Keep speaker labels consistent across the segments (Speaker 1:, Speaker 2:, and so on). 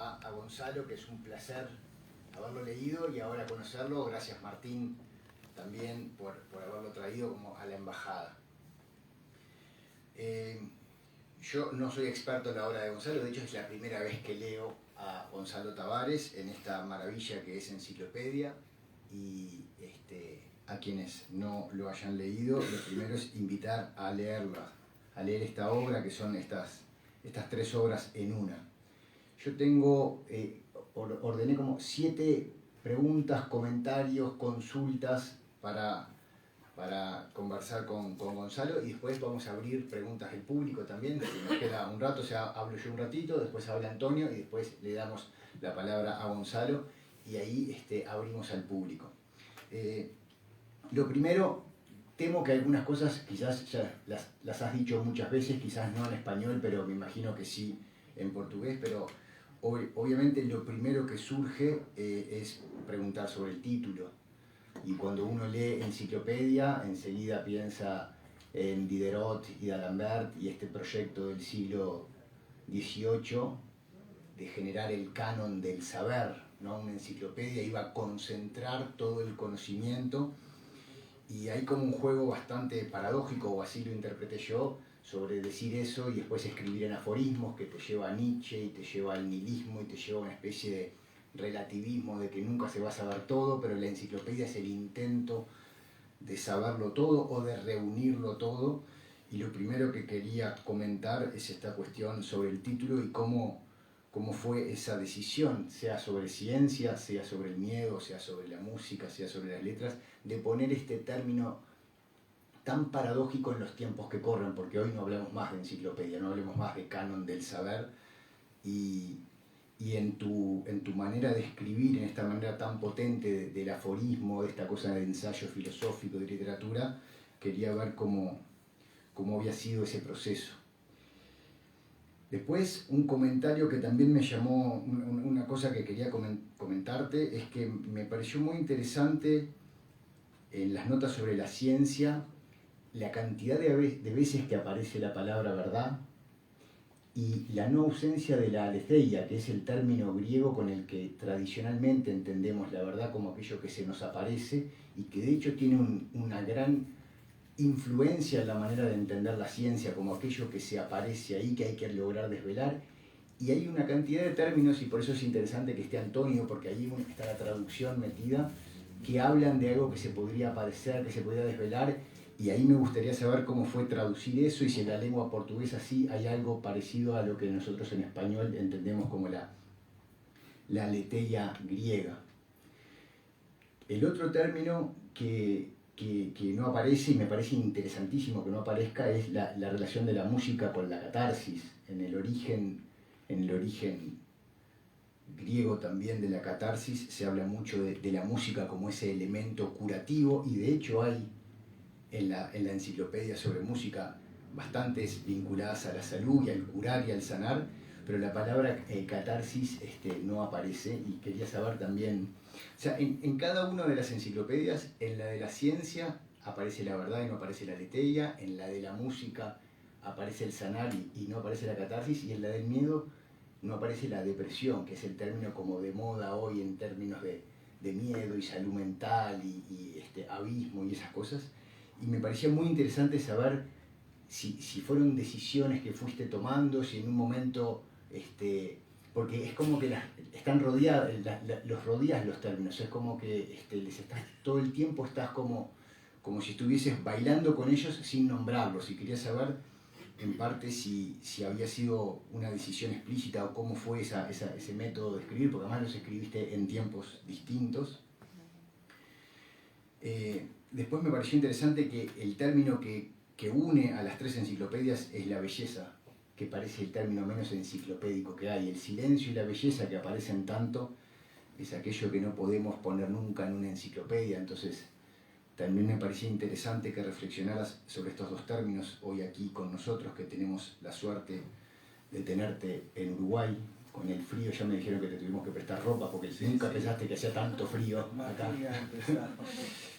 Speaker 1: a Gonzalo, que es un placer haberlo leído y ahora conocerlo. Gracias, Martín, también por haberlo traído como a la embajada. Yo no soy experto en la obra de Gonzalo, de hecho es la primera vez que leo a Gonzalo Tavares en esta maravilla que es Enciclopedia, y a quienes no lo hayan leído, lo primero es invitar a leerla, a leer esta obra, que son estas 3 obras en una. Yo tengo, ordené como 7 preguntas, comentarios, consultas para conversar con Gonzalo, y después vamos a abrir preguntas del público también, si nos queda un rato, o sea, hablo yo un ratito, después habla Antonio y después le damos la palabra a Gonzalo y ahí abrimos al público. Lo primero, temo que algunas cosas quizás ya las has dicho muchas veces, quizás no en español, pero me imagino que sí en portugués, pero obviamente lo primero que surge es preguntar sobre el título. Y cuando uno lee Enciclopedia, enseguida piensa en Diderot y d'Alembert y este proyecto del siglo XVIII de generar el canon del saber, ¿no? Una enciclopedia iba a concentrar todo el conocimiento, y hay como un juego bastante paradójico, o así lo interpreté yo, sobre decir eso y después escribir en aforismos que te lleva a Nietzsche y te lleva al nihilismo y te lleva a una especie de relativismo de que nunca se va a saber todo, pero la enciclopedia es el intento de saberlo todo o de reunirlo todo. Y lo primero que quería comentar es esta cuestión sobre el título y cómo fue esa decisión, sea sobre ciencia, sea sobre el miedo, sea sobre la música, sea sobre las letras, de poner este término tan paradójico en los tiempos que corren, porque hoy no hablamos más de enciclopedia, no hablemos más de canon del saber, y en tu manera de escribir, en esta manera tan potente del aforismo, de esta cosa de ensayo filosófico, de literatura, quería ver cómo había sido ese proceso. Después, un comentario que también me llamó, una cosa que quería comentarte, es que me pareció muy interesante en las notas sobre la ciencia, la cantidad de veces que aparece la palabra verdad, y la no ausencia de la aletheia, que es el término griego con el que tradicionalmente entendemos la verdad como aquello que se nos aparece, y que de hecho tiene una gran influencia en la manera de entender la ciencia, como aquello que se aparece ahí, que hay que lograr desvelar. Y hay una cantidad de términos, y por eso es interesante que esté Antonio, porque ahí está la traducción metida, que hablan de algo que se podría aparecer, que se podría desvelar, y ahí me gustaría saber cómo fue traducir eso, y si en la lengua portuguesa sí hay algo parecido a lo que nosotros en español entendemos como la aletheia griega. El otro término que no aparece, y me parece interesantísimo que no aparezca, es la relación de la música con la catarsis. En el origen griego también de la catarsis se habla mucho de la música como ese elemento curativo, y de hecho hay en la enciclopedia sobre música bastantes vinculadas a la salud y al curar y al sanar, pero la palabra catarsis no aparece, y quería saber también, o sea, en cada una de las enciclopedias, en la de la ciencia aparece la verdad y no aparece la aletheia, en la de la música aparece el sanar y no aparece la catarsis, y en la del miedo no aparece la depresión, que es el término como de moda hoy en términos de miedo y salud mental y abismo y esas cosas. Y me parecía muy interesante saber si fueron decisiones que fuiste tomando, si en un momento, porque es como que están rodeados, los rodeas los términos, es como que todo el tiempo estás como si estuvieses bailando con ellos sin nombrarlos, y quería saber en parte si había sido una decisión explícita o cómo fue ese método de escribir, porque además los escribiste en tiempos distintos. Después me pareció interesante que el término que une a las 3 enciclopedias es la belleza, que parece el término menos enciclopédico que hay. El silencio y la belleza, que aparecen tanto, es aquello que no podemos poner nunca en una enciclopedia. Entonces también me parecía interesante que reflexionaras sobre estos 2 términos hoy aquí con nosotros, que tenemos la suerte de tenerte en Uruguay. Con el frío ya me dijeron que te tuvimos que prestar ropa, porque nunca pensaste que hacía tanto frío acá.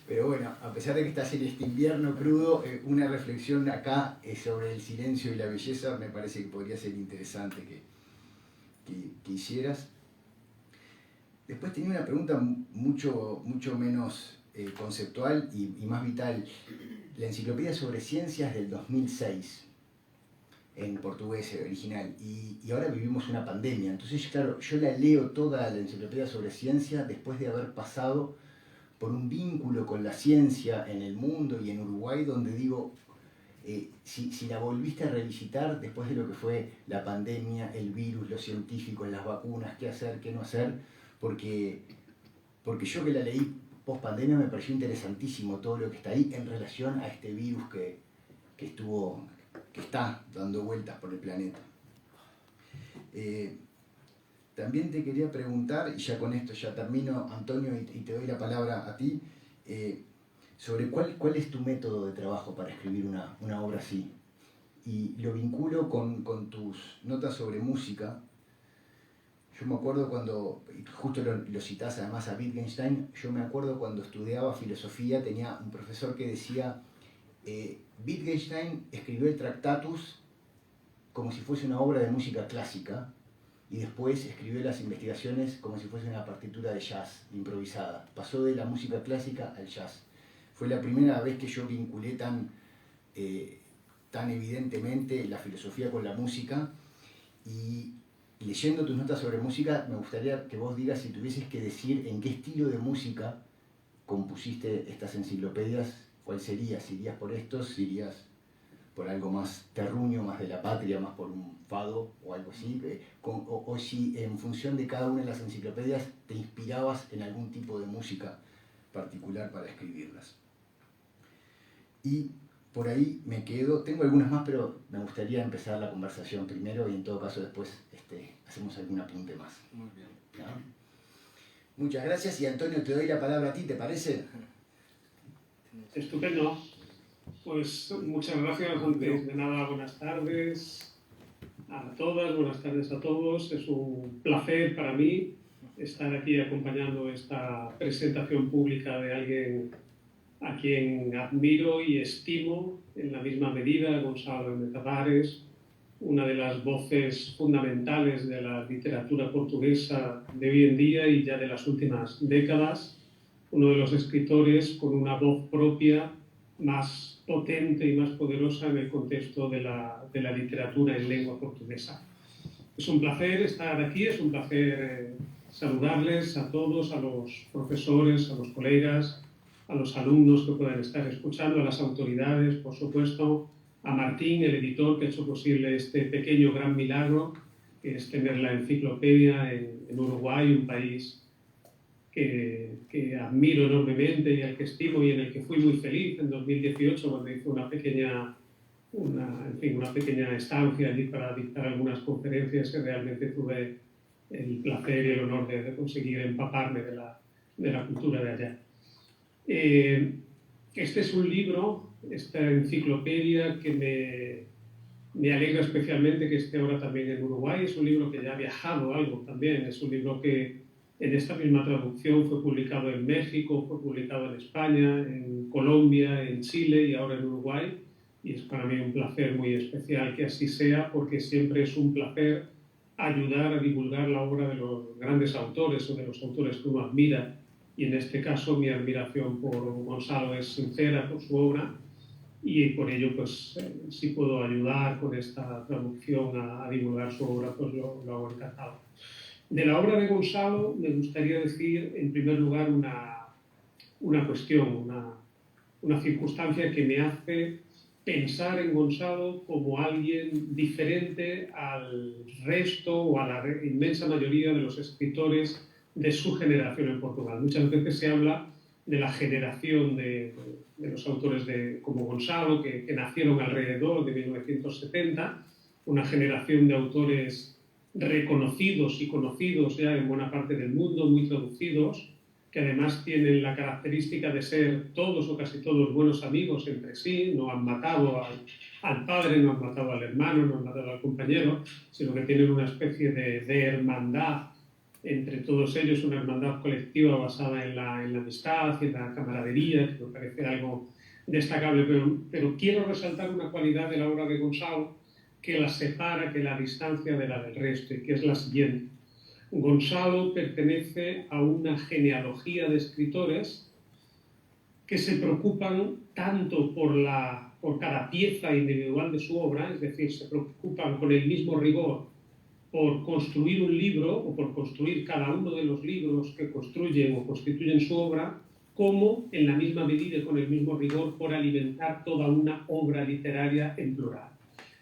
Speaker 1: Pero bueno, a pesar de que estás en este invierno crudo, una reflexión acá sobre el silencio y la belleza me parece que podría ser interesante que hicieras. Después tenía una pregunta mucho menos conceptual y más vital. La Enciclopedia sobre Ciencias del 2006, en portugués original, y ahora vivimos una pandemia. Entonces, claro, yo la leo toda la Enciclopedia sobre Ciencia después de haber pasado por un vínculo con la ciencia en el mundo y en Uruguay, donde digo, si la volviste a revisitar después de lo que fue la pandemia, el virus, los científicos, las vacunas, qué hacer, qué no hacer, porque yo que la leí post pandemia me pareció interesantísimo todo lo que está ahí en relación a este virus que está dando vueltas por el planeta. También te quería preguntar, y ya con esto ya termino, Antonio, y te doy la palabra a ti, sobre cuál es tu método de trabajo para escribir una obra así. Y lo vinculo con tus notas sobre música. Yo me acuerdo cuando, justo lo citás además a Wittgenstein, yo me acuerdo cuando estudiaba filosofía, tenía un profesor que decía, Wittgenstein escribió el Tractatus como si fuese una obra de música clásica, y después escribió las investigaciones como si fuese una partitura de jazz improvisada. Pasó de la música clásica al jazz. Fue la primera vez que yo vinculé tan evidentemente la filosofía con la música, y leyendo tus notas sobre música me gustaría que vos digas, si tuvieses que decir en qué estilo de música compusiste estas enciclopedias, ¿cuál sería? ¿Si irías por estos? ¿Si irías por algo más terruño, más de la patria, más por un fado o algo así? O si en función de cada una de las enciclopedias te inspirabas en algún tipo de música particular para escribirlas. Y por ahí me quedo, tengo algunas más, pero me gustaría empezar la conversación primero y en todo caso después hacemos algún apunte más.
Speaker 2: Muy bien.
Speaker 1: ¿No? Muchas gracias, y Antonio, te doy la palabra a ti, ¿te parece?
Speaker 3: Estupendo. Pues muchas gracias. Antes de nada, buenas tardes a todas, buenas tardes a todos. Es un placer para mí estar aquí acompañando esta presentación pública de alguien a quien admiro y estimo en la misma medida, Gonçalo de Tavares, una de las voces fundamentales de la literatura portuguesa de hoy en día y ya de las últimas décadas, uno de los escritores con una voz propia más potente y más poderosa en el contexto de la literatura en lengua portuguesa. Es un placer estar aquí, es un placer saludarles a todos, a los profesores, a los colegas, a los alumnos que puedan estar escuchando, a las autoridades, por supuesto, a Martín, el editor, que ha hecho posible este pequeño gran milagro, que es tener la enciclopedia en Uruguay, un país que admiro enormemente y al que estimo y en el que fui muy feliz en 2018 cuando hice una pequeña estancia allí para dictar algunas conferencias que realmente tuve el placer y el honor de conseguir empaparme de la cultura de allá. Este es un libro, esta enciclopedia, que me alegra especialmente que esté ahora también en Uruguay. Es un libro que ya ha viajado algo también, es un libro que en esta misma traducción fue publicado en México, fue publicado en España, en Colombia, en Chile y ahora en Uruguay. Y es para mí un placer muy especial que así sea, porque siempre es un placer ayudar a divulgar la obra de los grandes autores o de los autores que uno admira. Y en este caso mi admiración por Gonçalo es sincera por su obra, y por ello, pues, si puedo ayudar con esta traducción a divulgar su obra, pues lo hago encantado. De la obra de Gonçalo me gustaría decir, en primer lugar, una cuestión, una circunstancia que me hace pensar en Gonçalo como alguien diferente al resto o a la inmensa mayoría de los escritores de su generación en Portugal. Muchas veces se habla de la generación de los autores como Gonçalo, que nacieron alrededor de 1970, una generación de autores reconocidos y conocidos ya en buena parte del mundo, muy traducidos, que además tienen la característica de ser todos o casi todos buenos amigos entre sí, no han matado al padre, no han matado al hermano, no han matado al compañero, sino que tienen una especie de hermandad entre todos ellos, una hermandad colectiva basada en la amistad y en la camaradería, que me parece algo destacable. Pero quiero resaltar una cualidad de la obra de Gonçalo que la separa, que la distancia de la del resto, y que es la siguiente. Gonzalo pertenece a una genealogía de escritores que se preocupan tanto por cada pieza individual de su obra, es decir, se preocupan con el mismo rigor por construir un libro o por construir cada uno de los libros que construyen o constituyen su obra, como en la misma medida y con el mismo rigor por alimentar toda una obra literaria en plural.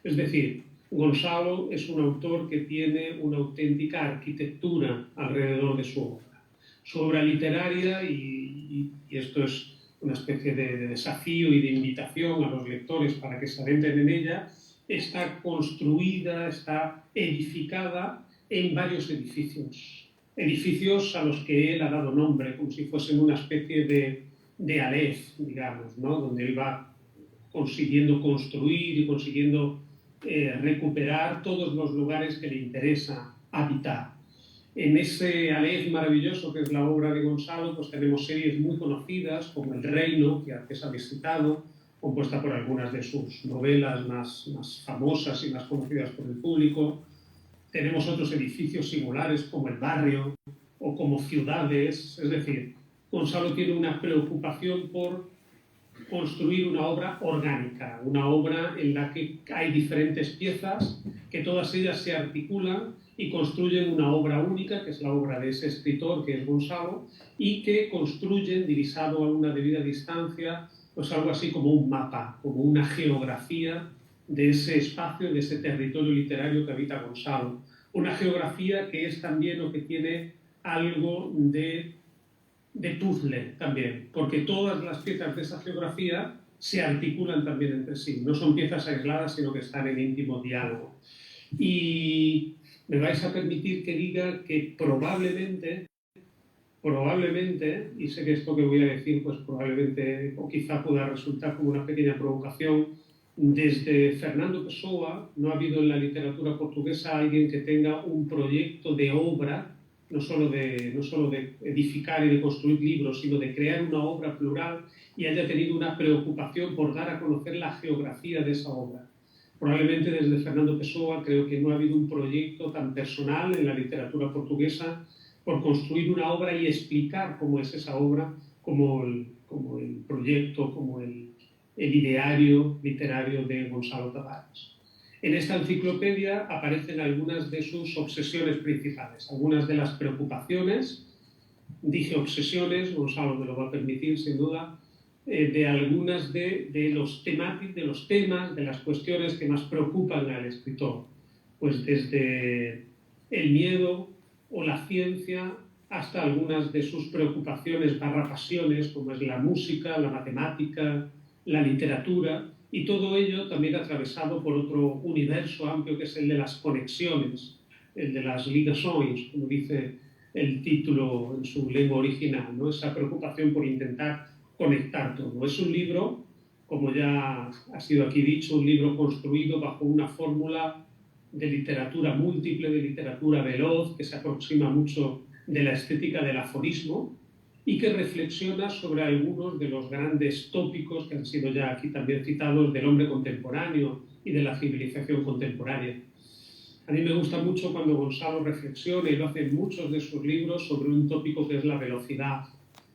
Speaker 3: Es decir, Gonzalo es un autor que tiene una auténtica arquitectura alrededor de su obra. Su obra literaria, y esto es una especie de desafío y de invitación a los lectores para que se adentren en ella, está construida, está edificada en varios edificios. Edificios a los que él ha dado nombre, como si fuesen una especie de Aleph, digamos, ¿no? Donde él va consiguiendo construir y consiguiendo recuperar todos los lugares que le interesa habitar. En ese Aleph maravilloso que es la obra de Gonzalo, pues tenemos series muy conocidas como El Reino, que antes ha visitado, compuesta por algunas de sus novelas más famosas y más conocidas por el público. Tenemos otros edificios singulares como El Barrio o como Ciudades. Es decir, Gonzalo tiene una preocupación por construir una obra orgánica, una obra en la que hay diferentes piezas, que todas ellas se articulan y construyen una obra única, que es la obra de ese escritor, que es Gonzalo, y que construyen, divisado a una debida distancia, pues algo así como un mapa, como una geografía de ese espacio, de ese territorio literario que habita Gonzalo. Una geografía que es también o que tiene algo de puzzle también, porque todas las piezas de esa geografía se articulan también entre sí. No son piezas aisladas, sino que están en íntimo diálogo. Y me vais a permitir que diga que probablemente, y sé que esto que voy a decir, pues probablemente o quizá pueda resultar como una pequeña provocación, desde Fernando Pessoa no ha habido en la literatura portuguesa alguien que tenga un proyecto de obra, no solo de edificar y de construir libros, sino de crear una obra plural y haya tenido una preocupación por dar a conocer la geografía de esa obra. Probablemente desde Fernando Pessoa creo que no ha habido un proyecto tan personal en la literatura portuguesa por construir una obra y explicar cómo es esa obra, como el proyecto, como el ideario literario de Gonzalo Tavares. En esta enciclopedia aparecen algunas de sus obsesiones principales, algunas de las preocupaciones, dije obsesiones, Gonzalo me lo va a permitir sin duda, de algunas de los temas, de las cuestiones que más preocupan al escritor, pues desde el miedo o la ciencia hasta algunas de sus preocupaciones barra pasiones, como es la música, la matemática, la literatura, y todo ello también atravesado por otro universo amplio que es el de las conexiones, el de las ligações, como dice el título en su lengua original, ¿no? Esa preocupación por intentar conectar todo. Es un libro, como ya ha sido aquí dicho, un libro construido bajo una fórmula de literatura múltiple, de literatura veloz, que se aproxima mucho de la estética del aforismo y que reflexiona sobre algunos de los grandes tópicos que han sido ya aquí también citados del hombre contemporáneo y de la civilización contemporánea. A mí me gusta mucho cuando Gonzalo reflexiona, y lo hace en muchos de sus libros, sobre un tópico que es la velocidad.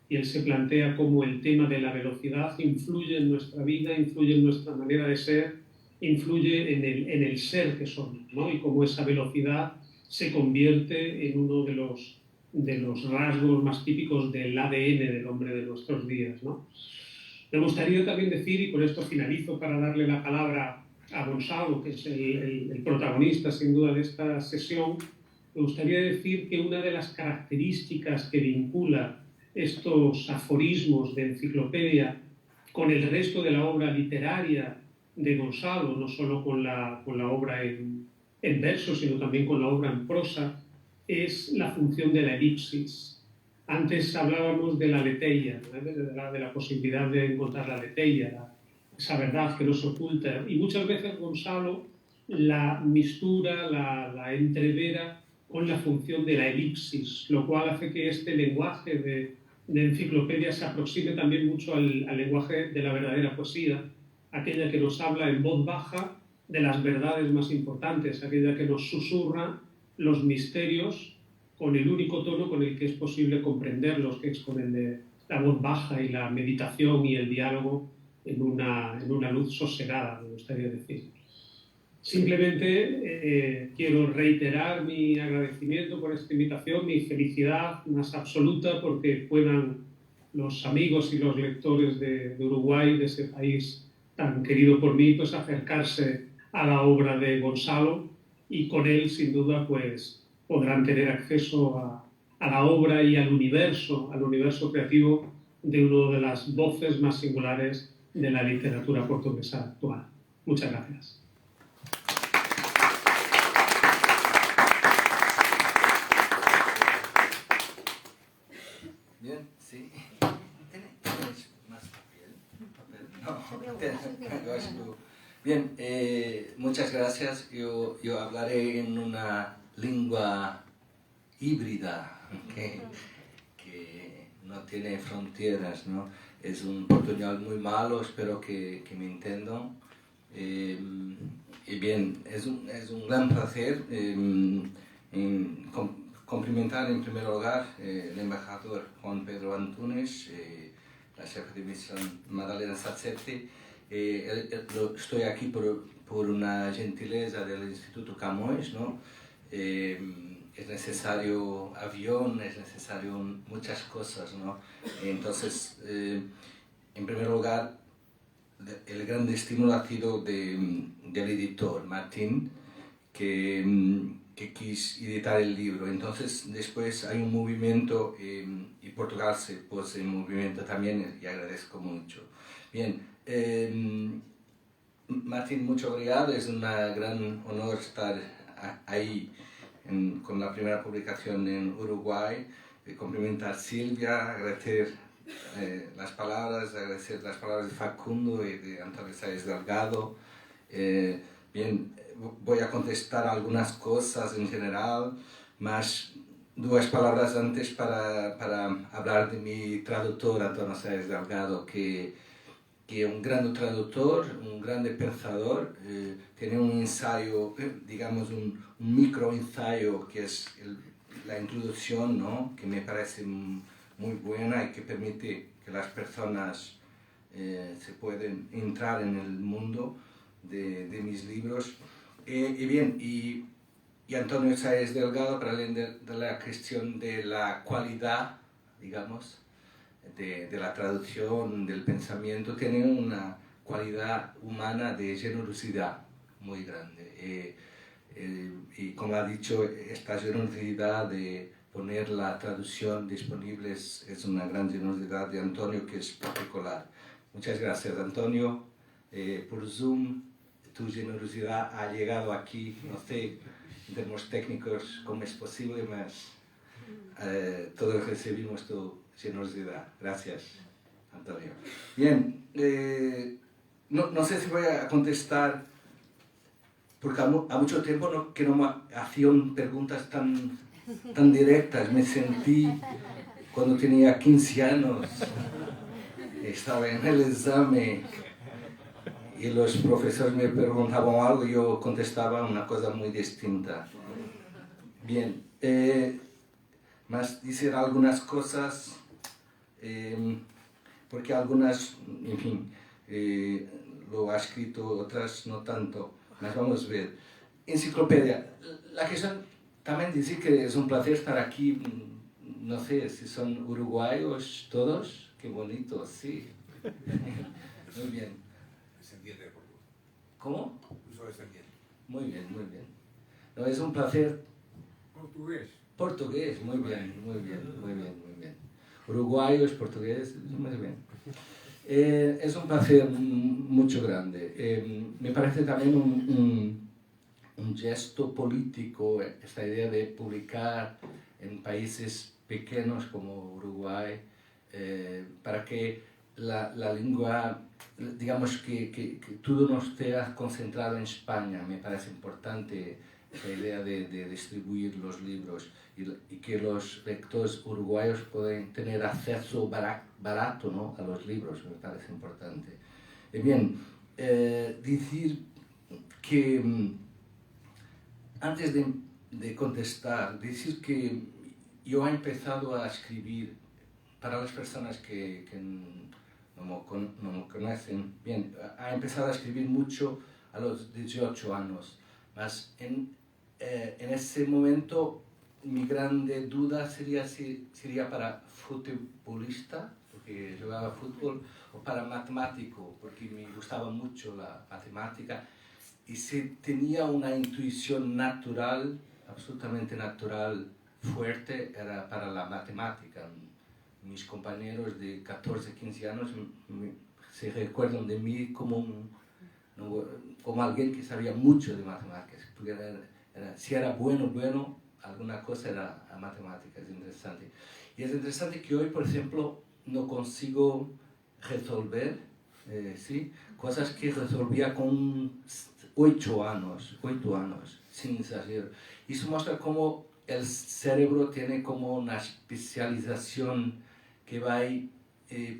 Speaker 3: Y él se plantea cómo el tema de la velocidad influye en nuestra vida, influye en nuestra manera de ser, influye en el ser que somos, ¿no? Y cómo esa velocidad se convierte en uno de los rasgos más típicos del ADN del hombre de nuestros días, ¿no? Me gustaría también decir, y con esto finalizo para darle la palabra a Gonzalo, que es el protagonista sin duda de esta sesión, me gustaría decir que una de las características que vincula estos aforismos de enciclopedia con el resto de la obra literaria de Gonzalo, no solo con la obra en verso, sino también con la obra en prosa, es la función de la elipsis. Antes hablábamos de la aletheia, de la posibilidad de encontrar la aletheia, esa verdad que nos oculta. Y muchas veces Gonzalo la mistura, la entrevera con la función de la elipsis, lo cual hace que este lenguaje de enciclopedia se aproxime también mucho al lenguaje de la verdadera poesía, aquella que nos habla en voz baja de las verdades más importantes, aquella que nos susurra los misterios con el único tono con el que es posible comprenderlos, que es con el de la voz baja y la meditación y el diálogo en una luz sosegada, me gustaría decir. Simplemente quiero reiterar mi agradecimiento por esta invitación, mi felicidad más absoluta porque puedan los amigos y los lectores de Uruguay, de ese país tan querido por mí, pues acercarse a la obra de Gonzalo, y con él, sin duda, pues podrán tener acceso a la obra y al universo creativo de una de las voces más singulares de la literatura portuguesa actual. Muchas gracias.
Speaker 2: Bien, sí. ¿Tienes más papel? No. Bien, muchas gracias. Yo hablaré en una lengua híbrida que no tiene fronteras, ¿no? Es un portuñol muy malo, espero que me entiendan. Y bien, es un gran placer cumplimentar en primer lugar el embajador Juan Pedro Antunes, la jefa de misión Madalena Sazzetti. Estoy aquí por una gentileza del Instituto Camões, ¿no? Es necesario avión, es necesario muchas cosas, ¿no? Entonces, en primer lugar, el gran estímulo ha sido del editor, Martín, que quis editar el libro. Entonces, después hay un movimiento y Portugal se puso en movimiento también y agradezco mucho. Bien, Martín, muchas gracias. Es un gran honor estar ahí con la primera publicación en Uruguay. Cumplimentar a Silvia, agradecer las palabras de Facundo y de Antonio Sáez Delgado. Bien, voy a contestar algunas cosas en general, más dos palabras antes para hablar de mi traductor, Antonio Sáez Delgado, que es un gran traductor, un grande pensador. Tiene un ensayo, digamos un micro ensayo, que es la introducción, ¿no? Que me parece muy buena y que permite que las personas se pueden entrar en el mundo de mis libros. Y bien, y Antonio Sáez Delgado, para hablar de la cuestión de la cualidad, digamos, de la traducción, del pensamiento, tiene una cualidad humana de generosidad muy grande. Y como ha dicho, esta generosidad de poner la traducción disponible es una gran generosidad de Antonio, que es particular. Muchas gracias, Antonio, por Zoom. Tu generosidad ha llegado aquí, no sé en términos técnicos cómo es posible, pero todos recibimos tu generosidad. Gracias, Antonio. Bien, no sé si voy a contestar, porque a mucho tiempo que no me hacían preguntas tan directas. Me sentí cuando tenía 15 años, estaba en el examen y los profesores me preguntaban algo y yo contestaba una cosa muy distinta. Bien, más decir algunas cosas, porque algunas, en fin, lo ha escrito, otras no tanto. Mas vamos a ver. Enciclopedia. La cuestión también decir que es un placer estar aquí. No sé si son uruguayos todos. Qué bonito, sí. Muy bien.
Speaker 4: Descendiente de Portugal.
Speaker 2: ¿Cómo?
Speaker 4: Soy descendiente.
Speaker 2: Muy bien, muy bien. No, es un placer.
Speaker 4: Portugués.
Speaker 2: Portugués, muy bien. Uruguayos, portugueses, muy bien. Es un placer mucho grande. Me parece también un gesto político esta idea de publicar en países pequeños como Uruguay, para que la lengua, digamos que todo no esté concentrado en España. Me parece importante esa idea de distribuir los libros y que los lectores uruguayos puedan tener acceso barato, ¿no?, a los libros. Me parece importante. Bien, decir que antes de contestar, decir que yo he empezado a escribir, para las personas que no me conocen bien, he empezado a escribir mucho a los 18 años, mas en ese momento mi grande duda sería para futbolista, porque jugaba fútbol, o para matemático, porque me gustaba mucho la matemática, y si tenía una intuición natural, absolutamente natural, fuerte, era para la matemática. Mis compañeros de 14, 15 años se recuerdan de mí como alguien que sabía mucho de matemáticas, porque si era bueno, alguna cosa era a matemáticas, es interesante. Y es interesante que hoy, por ejemplo, no consigo resolver, ¿sí? Cosas que resolvía con 8 años, sin exagero. Y eso muestra cómo el cerebro tiene como una especialización que va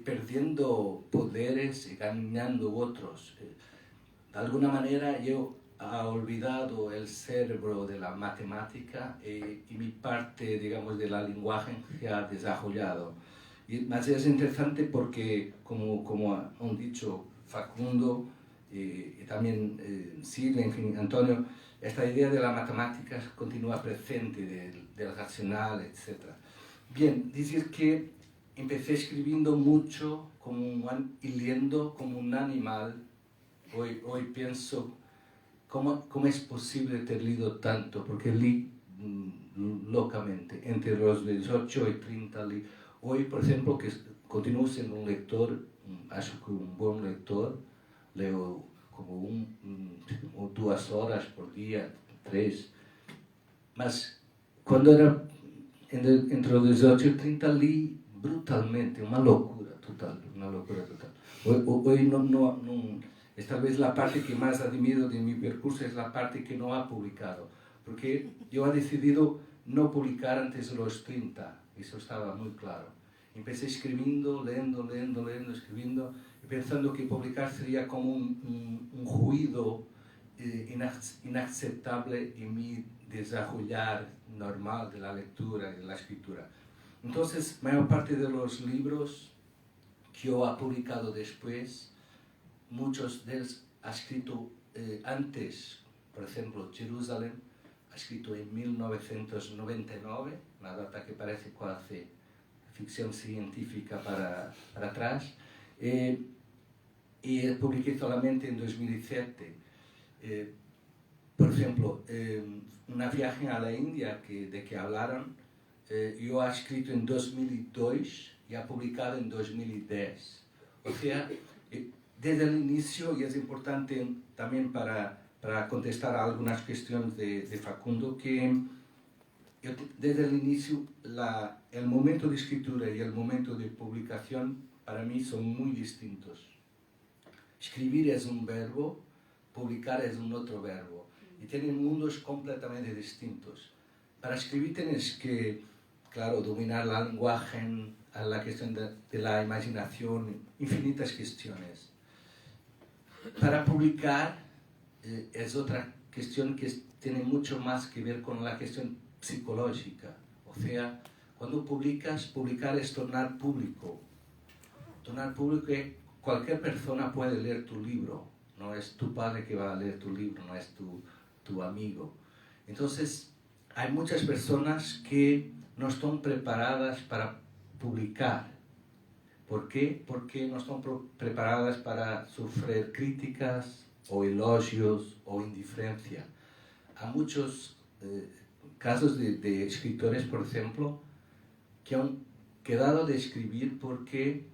Speaker 2: perdiendo poderes y ganando otros. De alguna manera yo he olvidado el cerebro de la matemática y mi parte, digamos, de la lenguaje se ha desarrollado. Y más es interesante porque, como han dicho Facundo y también Silvia, en fin, Antonio, esta idea de la matemática continúa presente, del racional, etc. Bien, decir que empecé escribiendo mucho y leyendo como un animal. Hoy pienso, ¿cómo es posible ter leído tanto? Porque leí locamente, entre los 18 y 30 leí. Hoy, por ejemplo, que continúo siendo un lector, acho que un buen lector, leo como 2 horas por día, 3. Mas cuando era entre los 18 y 30 leí brutalmente, una locura total. Hoy no, es tal vez la parte que más admiro de mi percurso, es la parte que no ha publicado, porque yo he decidido no publicar antes de los 30, eso estaba muy claro. Empecé escribiendo, leyendo, escribiendo, y pensando que publicar sería como un ruido inaceptable en mi desarrollar normal de la lectura y de la escritura. Entonces, mayor parte de los libros que yo he publicado después, muchos de ellos ha escrito antes. Por ejemplo, Jerusalén ha escrito en 1999, una data que parece quase ficción científica para atrás, y publiqué solamente en 2007. Por ejemplo, una viaje a la India de que hablaron, yo he escrito en 2002 y he publicado en 2010. O sea, desde el inicio, y es importante también para contestar a algunas cuestiones de Facundo, que desde el inicio el momento de escritura y el momento de publicación para mí son muy distintos. Escribir es un verbo, publicar es un otro verbo, y tienen mundos completamente distintos. Para escribir tienes que, claro, dominar el lenguaje, la cuestión de la imaginación, infinitas cuestiones. Para publicar es otra cuestión que tiene mucho más que ver con la cuestión psicológica. O sea, cuando publicar es tornar público. Tornar público que cualquier persona puede leer tu libro. No es tu padre que va a leer tu libro, no es tu amigo. Entonces, hay muchas personas que no están preparadas para publicar. ¿Por qué? Porque no están preparadas para sufrir críticas o elogios o indiferencia. Hay muchos casos de escritores, por ejemplo, que han quedado de escribir porque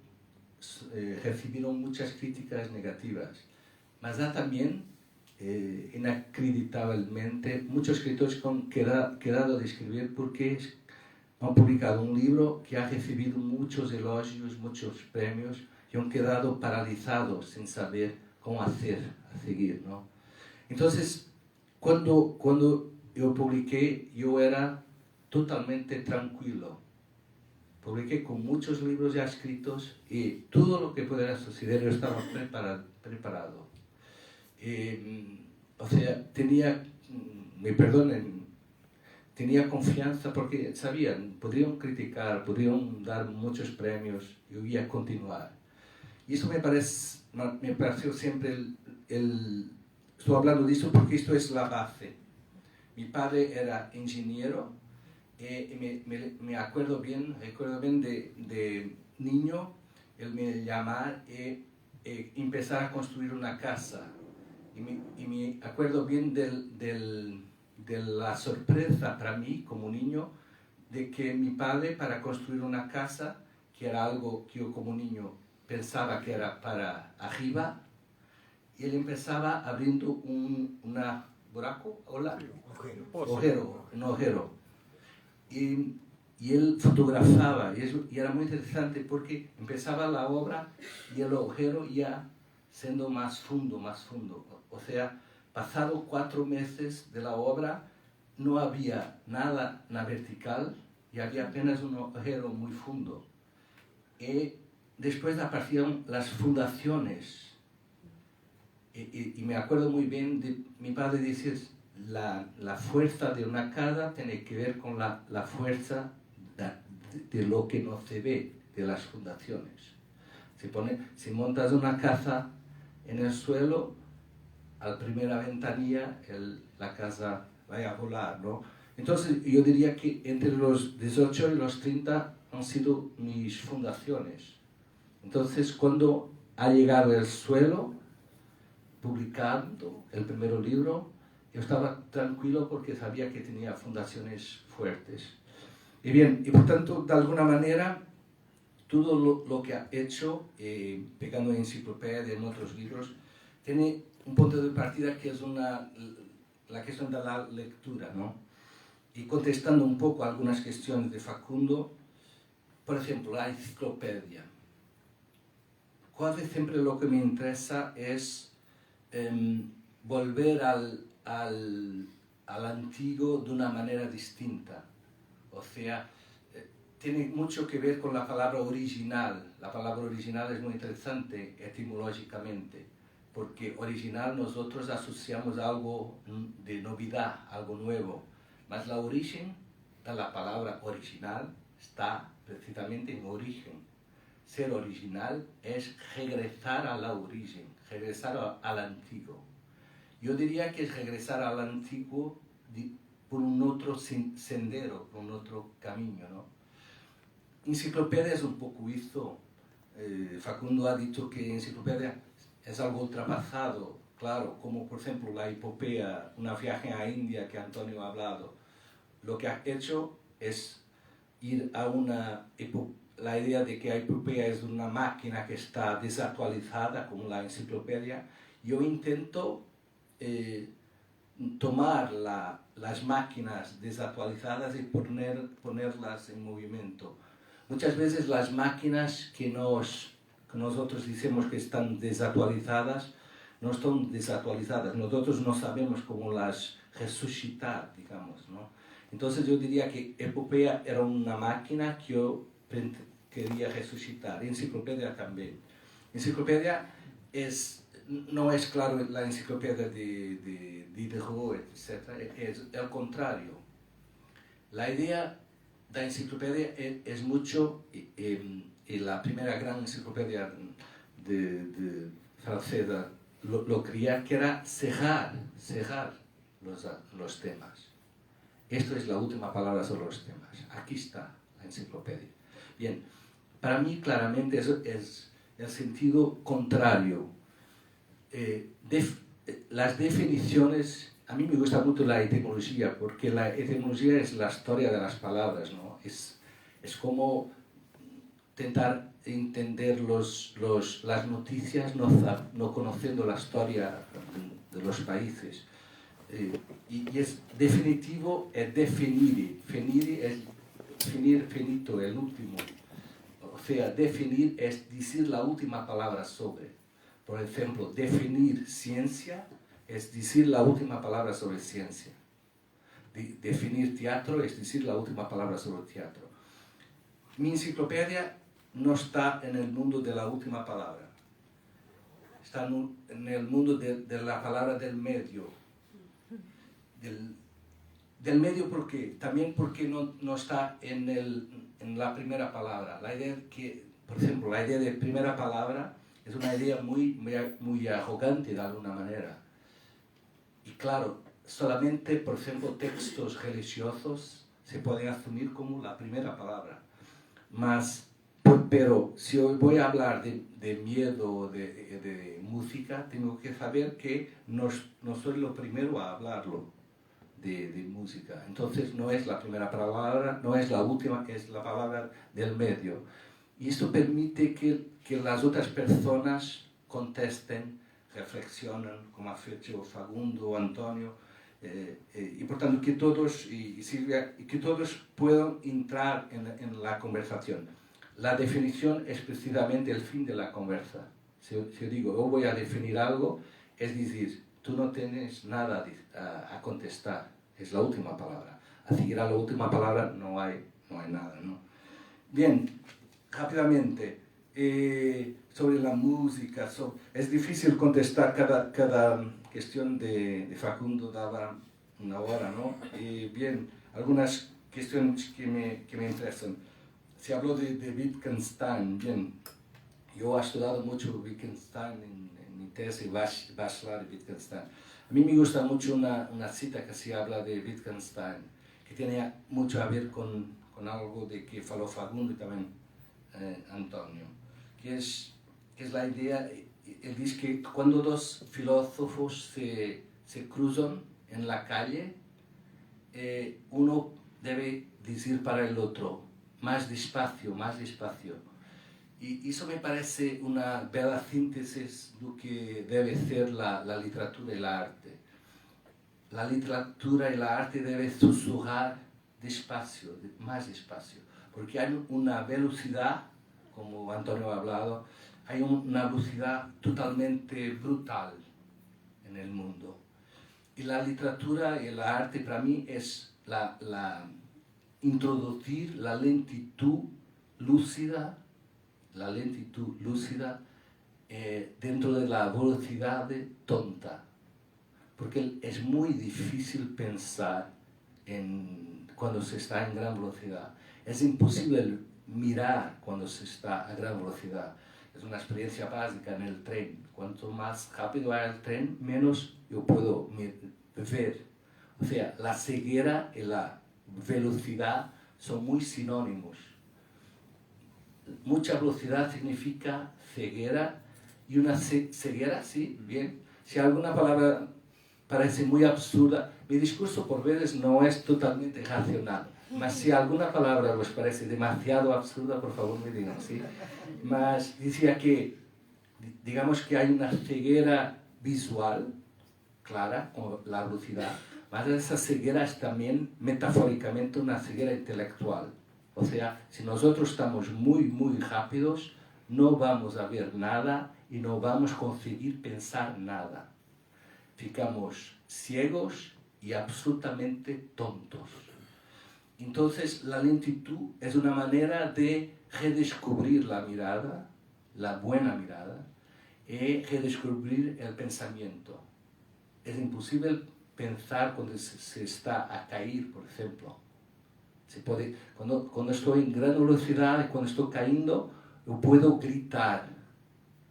Speaker 2: recibieron muchas críticas negativas. Mas hay también, inacreditablemente, muchos escritores que han quedado de escribir porque han publicado un libro que ha recibido muchos elogios, muchos premios, y han quedado paralizados sin saber cómo seguir, ¿no? Entonces, cuando yo publiqué, yo era totalmente tranquilo. Publiqué con muchos libros ya escritos y todo lo que pudiera suceder yo estaba preparado. O sea, tenía, me perdonen, tenía confianza porque sabían, podrían criticar, podrían dar muchos premios y yo iba a continuar. Y eso me pareció siempre estoy hablando de esto porque esto es la base. Mi padre era ingeniero y me acuerdo bien de niño, él me llamaba y empezar a construir una casa. Y me acuerdo bien de la sorpresa para mí como niño de que mi padre para construir una casa, que era algo que yo como niño pensaba que era para arriba, y él empezaba abriendo un buraco, un agujero. Y él fotografaba, y era muy interesante porque empezaba la obra y el agujero ya siendo más fundo. O sea, pasado 4 meses de la obra, no había nada en la vertical y había apenas un agujero muy fundo. Y después aparecieron las fundaciones. Y me acuerdo muy bien de mi padre decir, la fuerza de una casa tiene que ver con la fuerza de lo que no se ve, de las fundaciones. Si montas una casa en el suelo, a la primera ventanilla la casa va a volar, ¿no? Entonces yo diría que entre los 18 y los 30 han sido mis fundaciones. Entonces cuando ha llegado el suelo, publicando el primer libro, yo estaba tranquilo porque sabía que tenía fundaciones fuertes. Y bien, y por tanto, de alguna manera, todo lo que ha hecho, pegando en enciclopedia, en otros libros, tiene un punto de partida que es la cuestión de la lectura, ¿no? Y contestando un poco a algunas cuestiones de Facundo, por ejemplo, la enciclopedia. Casi siempre lo que me interesa es volver al antiguo de una manera distinta. O sea, tiene mucho que ver con la palabra original. La palabra original es muy interesante etimológicamente, porque original nosotros asociamos algo de novedad, algo nuevo. Mas la origen de la palabra original está precisamente en origen. Ser original es regresar a la origen, regresar al antiguo. Yo diría que es regresar al antiguo por un otro sendero, por un otro camino, ¿no? Enciclopedia es un poco esto. Facundo ha dicho que enciclopedia es algo ultrapasado, claro, como por ejemplo la epopeya, una viaje a India que Antonio ha hablado. Lo que ha hecho es ir a la idea de que la epopeya es una máquina que está desactualizada, como la enciclopedia. Yo intento tomar las máquinas desactualizadas y ponerlas en movimiento. Muchas veces las máquinas que nosotros decimos que están desactualizadas, no están desactualizadas. Nosotros no sabemos cómo las resucitar, digamos, ¿no? Entonces yo diría que epopeya era una máquina que yo quería resucitar. Enciclopedia también. Enciclopedia no es, claro, la enciclopedia de Diderot, etc. Es el contrario. La idea de la enciclopedia es mucho, y la primera gran enciclopedia francesa lo creía, que era cerrar los temas. Esto es la última palabra sobre los temas. Aquí está la enciclopedia. Bien, para mí claramente eso es el sentido contrario. Las definiciones, a mí me gusta mucho la etimología, porque la etimología es la historia de las palabras, ¿no? Es como intentar entender las noticias no conociendo la historia de los países. Y es definitivo, es definir. Finire es finito, el último. O sea, definir es decir la última palabra sobre. Por ejemplo, definir ciencia es decir la última palabra sobre ciencia. Definir teatro es decir la última palabra sobre teatro. Mi enciclopedia no está en el mundo de la última palabra. Está en el mundo de la palabra del medio. Del medio, ¿por qué? También porque no está en la primera palabra. La idea que, por ejemplo, la idea de primera palabra es una idea muy arrogante de alguna manera. Y claro, solamente, por ejemplo, textos religiosos se pueden asumir como la primera palabra. Pero si hoy voy a hablar de miedo, de música, tengo que saber que no soy lo primero a hablarlo de música. Entonces no es la primera palabra, no es la última, es la palabra del medio. Y esto permite que las otras personas contesten, reflexionen, como ha hecho Facundo o Antonio, y por tanto que todos, y Silvia, que todos puedan entrar en la conversación. La definición es precisamente el fin de la conversa. Si yo digo, yo voy a definir algo, es decir, tú no tienes nada a contestar, es la última palabra. Así que a la última palabra no hay nada, ¿no? Bien, rápidamente, sobre la música, es difícil contestar cada cuestión de Facundo, daba una hora, ¿no? Bien, algunas cuestiones que me interesan. Se habló de Wittgenstein, bien, yo he estudiado mucho Wittgenstein en mi tesis bachelor de Wittgenstein. A mí me gusta mucho una cita que se habla de Wittgenstein, que tiene mucho a ver con algo de que faló Facundo y también Antonio, que es la idea, él dice que cuando dos filósofos se cruzan en la calle, uno debe decir para el otro, más despacio, más despacio. Y eso me parece una bella síntesis de lo que debe ser la literatura y el arte. La literatura y el arte deben susurrar despacio, más despacio, porque hay una velocidad, como Antonio ha hablado, hay una velocidad totalmente brutal en el mundo. Y la literatura y el arte para mí es introducir la lentitud lúcida dentro de la velocidad tonta, porque es muy difícil pensar cuando se está en gran velocidad. Es imposible mirar cuando se está a gran velocidad. Es una experiencia básica en el tren. Cuanto más rápido va el tren, menos yo puedo ver. O sea, la ceguera y la velocidad son muy sinónimos. Mucha velocidad significa ceguera, y una ceguera, sí, bien. Si alguna palabra parece muy absurda, mi discurso por veces no es totalmente racional, mas si alguna palabra os parece demasiado absurda, por favor me digan, ¿sí? Mas decía que, digamos que hay una ceguera visual, clara, con la velocidad, mas esa ceguera es también metafóricamente una ceguera intelectual. O sea, si nosotros estamos muy rápidos, no vamos a ver nada y no vamos a conseguir pensar nada. Ficamos ciegos y absolutamente tontos. Entonces, la lentitud es una manera de redescubrir la mirada, la buena mirada, y redescubrir el pensamiento. Es imposible pensar cuando se está a caer, por ejemplo. Cuando estoy en gran velocidad y cuando estoy cayendo, yo puedo gritar,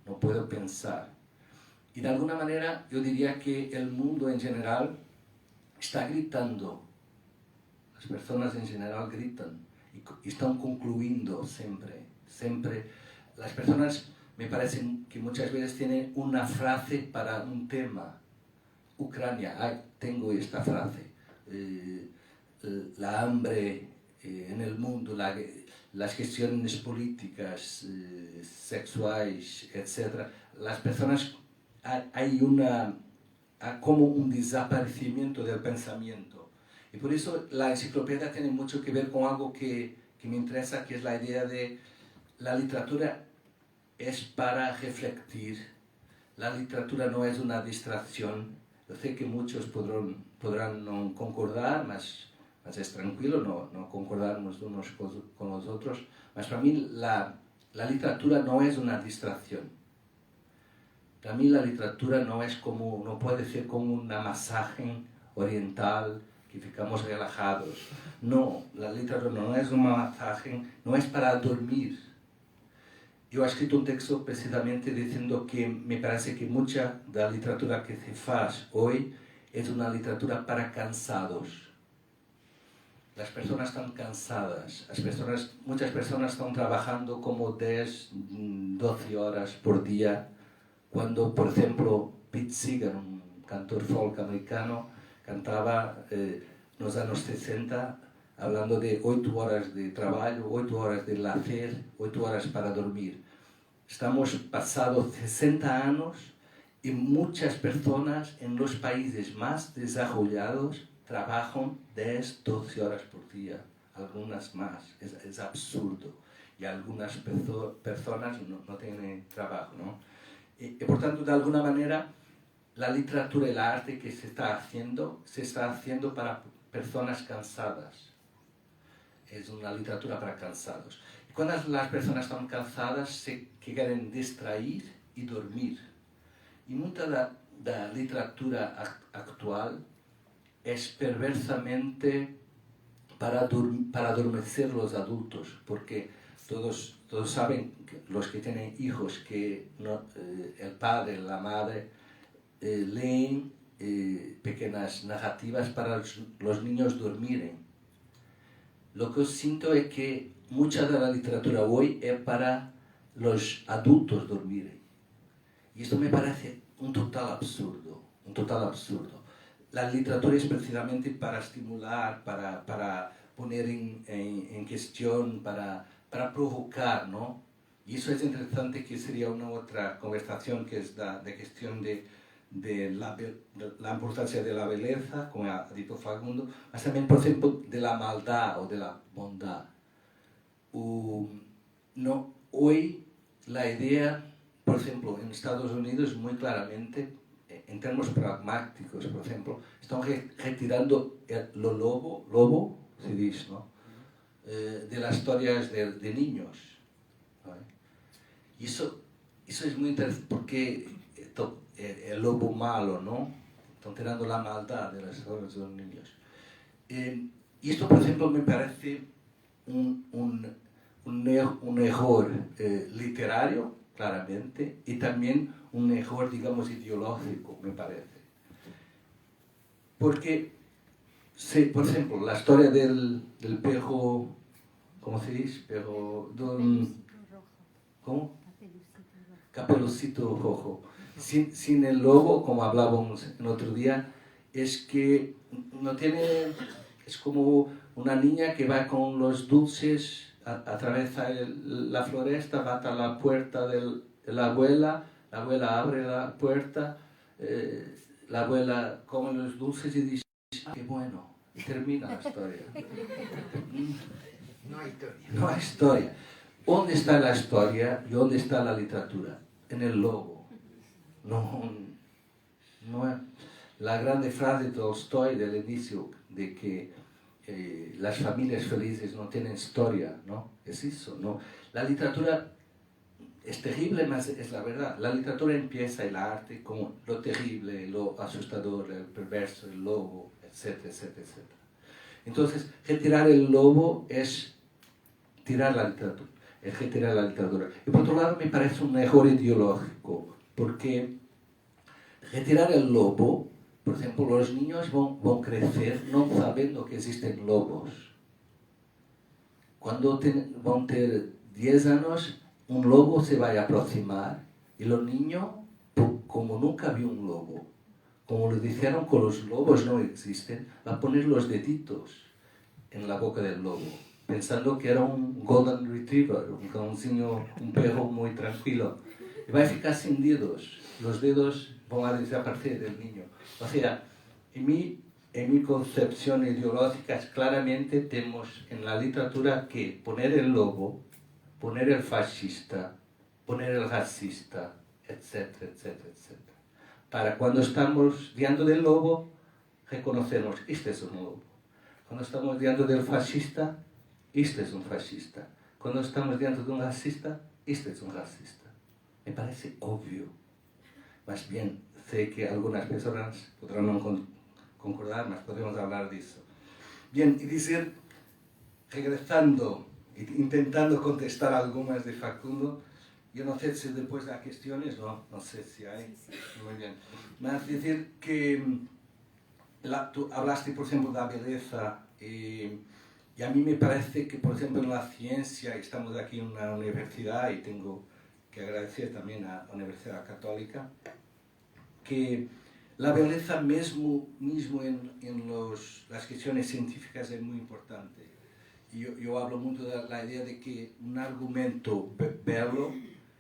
Speaker 2: no puedo pensar. Y de alguna manera yo diría que el mundo en general está gritando. Las personas en general gritan y están concluyendo siempre. Las personas me parecen que muchas veces tienen una frase para un tema. Ucrania, tengo esta frase. La hambre en el mundo, las cuestiones políticas, sexuales, etc. Las personas, hay como un desaparecimiento del pensamiento. Y por eso la enciclopedia tiene mucho que ver con algo que me interesa, que es la idea de la literatura es para refletir. La literatura no es una distracción. Yo sé que muchos podrán no concordar, mas es tranquilo no concordarnos unos con los otros. Mas para mí la literatura no es una distracción. Para mí la literatura no puede ser como una masaje oriental que ficamos relajados. No, la literatura no es un masaje, no es para dormir. Yo he escrito un texto precisamente diciendo que me parece que mucha de la literatura que se hace hoy es una literatura para cansados. Las personas están cansadas, muchas personas están trabajando como 10, 12 horas por día, cuando, por ejemplo, Pete Seeger, un cantor folk americano, cantaba en los años 60 hablando de 8 horas de trabajo, 8 horas de lazer, 8 horas para dormir. Estamos pasados 60 años y muchas personas en los países más desarrollados trabajan 10, 12 horas por día, algunas más. Es absurdo. Y algunas personas no tienen trabajo, ¿no? Y por tanto, de alguna manera, la literatura y el arte que se está haciendo para personas cansadas. Es una literatura para cansados. Y cuando las personas están cansadas, se quieren distraer y dormir. Y mucha de la literatura actual es perversamente para adormecer los adultos, porque todos saben, los que tienen hijos, que el padre, la madre leen pequeñas narrativas para los niños dormirem. Lo que siento es que mucha de la literatura hoy es para los adultos dormirem. Y esto me parece un total absurdo, un total absurdo. La literatura es precisamente para estimular, para poner en cuestión, para provocar, ¿no? Y eso es interesante, que sería una otra conversación, que es la cuestión de la importancia de la belleza, como ha dicho Facundo, pero también, por ejemplo, de la maldad o de la bondad. Hoy la idea, por ejemplo, en Estados Unidos, muy claramente, en términos pragmáticos, por ejemplo, están retirando lo lobo, se dice, ¿no? De las historias de niños, ¿no? Y eso es muy interesante, porque el lobo malo, ¿no? Están tirando la maldad de las historias de los niños. Y esto, por ejemplo, me parece un error literario, claramente, y también un error, digamos, ideológico, me parece. Porque, por ejemplo, la historia del perro, ¿cómo se dice? ¿Cómo? Caperucito Rojo. Sin el lobo, como hablábamos el otro día, es que no tiene... Es como una niña que va con los dulces, atraviesa la floresta, va a la puerta de la abuela abre la puerta, la abuela come los dulces y dice, ah, qué bueno, y termina la historia.
Speaker 1: No hay historia.
Speaker 2: No hay historia. ¿Dónde está la historia y dónde está la literatura? En el lobo. No es. La grande frase de Tolstoy del inicio, de que las familias felices no tienen historia, ¿no? Es eso, ¿no? La literatura es terrible, pero es la verdad. La literatura empieza, el arte, como lo terrible, lo asustador, el perverso, el lobo, etcétera, etcétera, etcétera. Entonces, retirar el lobo es tirar la literatura, es retirar la literatura. Y por otro lado, me parece un error ideológico, porque retirar el lobo, por ejemplo, los niños van a crecer no sabiendo que existen lobos. Cuando van a tener 10 años, un lobo se va a aproximar y los niños, como nunca vio un lobo, como les dijeron que los lobos no existen, va a poner los deditos en la boca del lobo, pensando que era un golden retriever, un perro muy tranquilo. Y va a ficar sin dedos, los dedos van a desaparecer del niño. O sea, en mi concepción ideológica, claramente tenemos en la literatura que poner el lobo, poner el fascista, poner el racista, etcétera, etcétera, etcétera. Para cuando estamos viendo del lobo, reconocemos, este es un lobo. Cuando estamos viendo del fascista, este es un fascista. Cuando estamos viendo de un racista, este es un racista. Me parece obvio. Más bien, sé que algunas personas podrán no concordar, mas podemos hablar de eso. Bien, y decir, regresando, intentando contestar algunas de Facundo, yo no sé si después hay cuestiones, no sé si hay. Muy bien. Más decir que tú hablaste, por ejemplo, de la belleza, y a mí me parece que, por ejemplo, en la ciencia, estamos aquí en una universidad y tengo que agradecer también a la Universidad Católica, que la belleza mismo en las cuestiones científicas es muy importante. Yo hablo mucho de la idea de que un argumento bello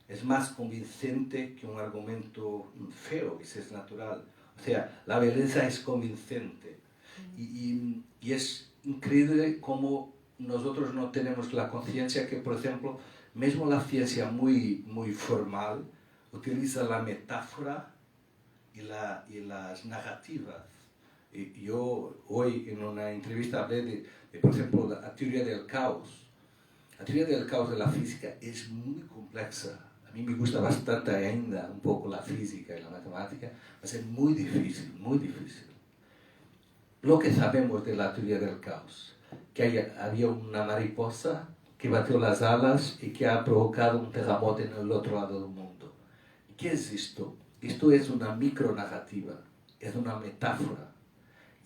Speaker 2: es más convincente que un argumento feo, que es natural. O sea, la belleza es convincente. Y es increíble cómo nosotros no tenemos la conciencia que, por ejemplo, mismo la ciencia muy formal utiliza la metáfora y las narrativas. Yo hoy en una entrevista hablé de, por ejemplo, la teoría del caos. La teoría del caos de la física es muy compleja. A mí me gusta bastante ainda un poco la física y la matemática, pero es muy difícil, muy difícil. Lo que sabemos de la teoría del caos, que había una mariposa que batió las alas y que ha provocado un terremoto en el otro lado del mundo. ¿Qué es esto? Esto es una micronarrativa, es una metáfora,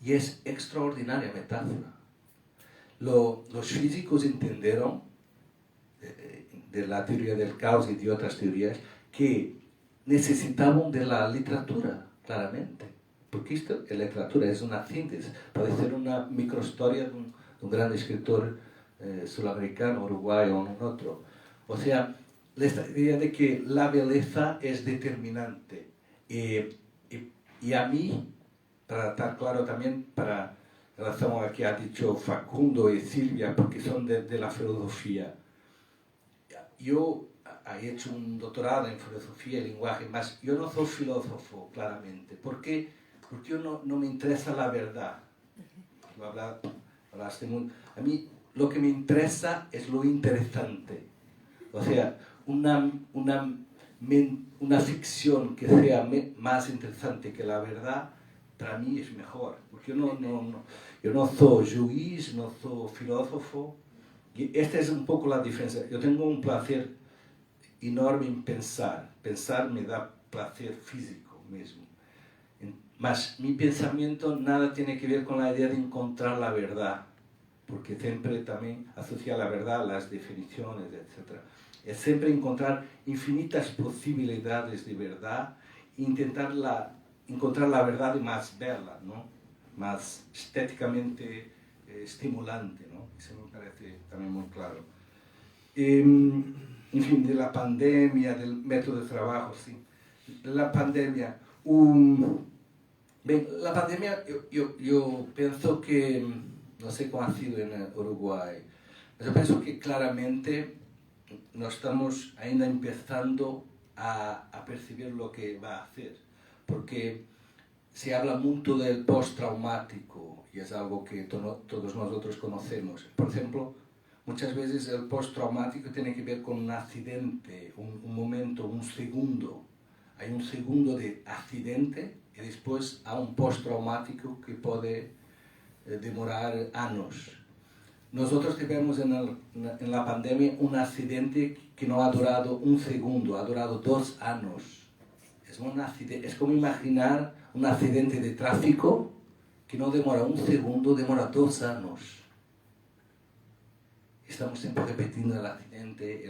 Speaker 2: y es extraordinaria metáfora. Los físicos entendieron de la teoría del caos y de otras teorías que necesitaban de la literatura, claramente. Porque esto, la literatura es una síntesis, puede ser una microhistoria de un gran escritor sudamericano, uruguayo o un otro. O sea, la idea de que la belleza es determinante. Y a mí, para estar claro también, para relación a lo que ha dicho Facundo y Silvia, porque son de la filosofía. Yo he hecho un doctorado en filosofía y lenguaje, mas yo no soy filósofo, claramente. ¿Por qué? Porque yo no me interesa la verdad. A mí lo que me interesa es lo interesante. O sea, una ficción que sea más interesante que la verdad, para mí es mejor. Porque yo no soy juiz, no soy filósofo. Y esta es un poco la diferencia. Yo tengo un placer enorme en pensar. Pensar me da placer físico mismo. Mas mi pensamiento nada tiene que ver con la idea de encontrar la verdad. Porque siempre también asocia la verdad a las definiciones, etc. Es siempre encontrar infinitas posibilidades de verdad e intentar encontrar la verdad más bella, ¿no? Más estéticamente estimulante, ¿no? Eso me parece también muy claro. En fin, de la pandemia, del método de trabajo, sí. La pandemia. La pandemia, yo pienso que, no sé cómo ha sido en Uruguay, pero yo pienso que claramente no estamos ainda empezando a percibir lo que va a hacer, porque se habla mucho del postraumático y es algo que todos nosotros conocemos. Por ejemplo, muchas veces el postraumático tiene que ver con un accidente, un momento, un segundo. Hay un segundo de accidente y después hay un postraumático que puede demorar años. Nosotros tenemos en la pandemia un accidente que no ha durado un segundo, ha durado 2 años. Es como imaginar un accidente de tráfico que no demora un segundo, demora 2 años. Estamos siempre repitiendo el accidente,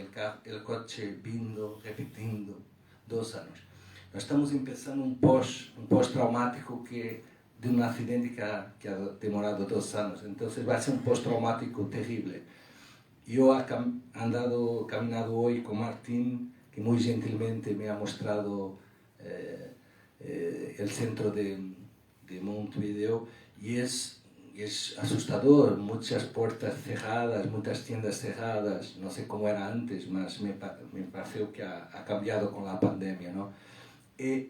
Speaker 2: el coche vindo, repitiendo 2 años. Estamos empezando un post-traumático de un accidente que ha demorado 2 años. Entonces va a ser un post-traumático terrible. Yo he caminado hoy con Martín, que muy gentilmente me ha mostrado el centro de Montevideo, y es asustador, muchas puertas cerradas, muchas tiendas cerradas, no sé cómo era antes, mas me parece que ha cambiado con la pandemia, ¿no?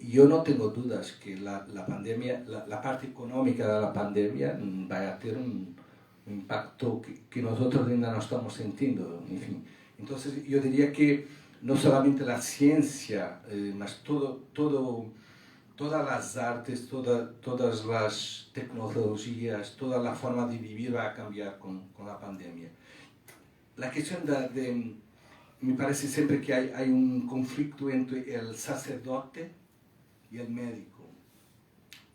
Speaker 2: Yo no tengo dudas que la pandemia, la parte económica de la pandemia va a tener un impacto que nosotros ainda no estamos sintiendo, en fin. Entonces yo diría que no solamente la ciencia, mas todo todas las artes, todas las tecnologías, toda la forma de vivir va a cambiar con la pandemia. La cuestión me parece siempre que hay un conflicto entre el sacerdote y el médico.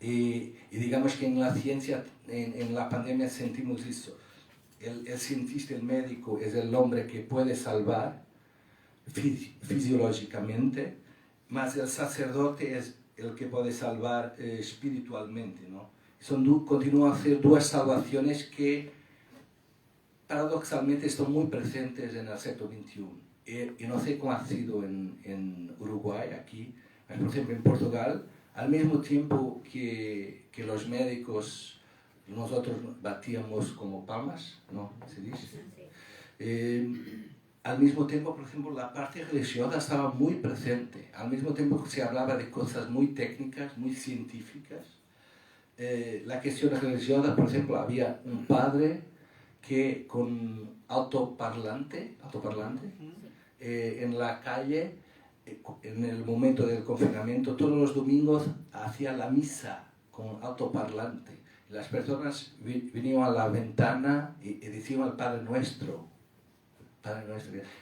Speaker 2: Y digamos que en la ciencia, en la pandemia sentimos eso. El cientista, el médico, es el hombre que puede salvar fisiológicamente, más el sacerdote es el que puede salvar espiritualmente, ¿no? Continúan a ser dos salvaciones que paradoxalmente están muy presentes en el siglo XXI. Y no sé cómo ha sido en Uruguay, aquí, pero por ejemplo en Portugal, al mismo tiempo que los médicos, nosotros batíamos como palmas, ¿no? ¿Se dice? Al mismo tiempo, por ejemplo, la parte religiosa estaba muy presente. Al mismo tiempo que se hablaba de cosas muy técnicas, muy científicas. La cuestión religiosa, por ejemplo, había un padre que con altoparlante en la calle, en el momento del confinamiento, todos los domingos hacía la misa con altoparlante. Las personas venían a la ventana y decían al Padre Nuestro.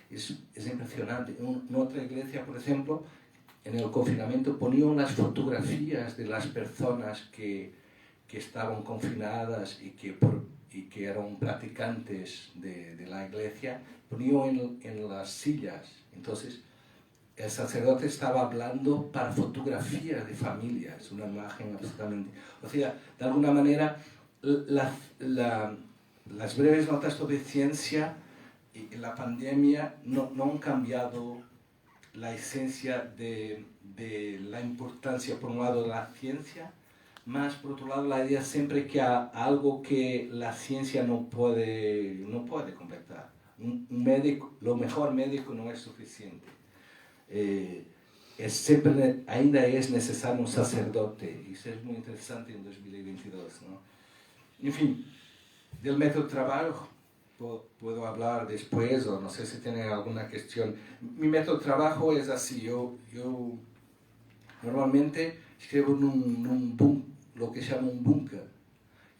Speaker 2: Es impresionante. En otra iglesia, por ejemplo, en el confinamiento ponían las fotografías de las personas que estaban confinadas y que eran practicantes de la iglesia, ponían en las sillas. Entonces, el sacerdote estaba hablando para fotografías de familias, una imagen absolutamente... O sea, de alguna manera, las breves notas sobre ciencia y la pandemia no han cambiado la esencia de la importancia, por un lado, de la ciencia, más por otro lado, la idea siempre que hay algo que la ciencia no puede completar. Un médico, lo mejor médico no es suficiente. Ainda es necesario un sacerdote, y eso es muy interesante en 2022, ¿no? En fin, del método de trabajo puedo hablar después, o no sé si tienen alguna cuestión. Mi método de trabajo es así, yo normalmente escribo en lo que se llama un búnker.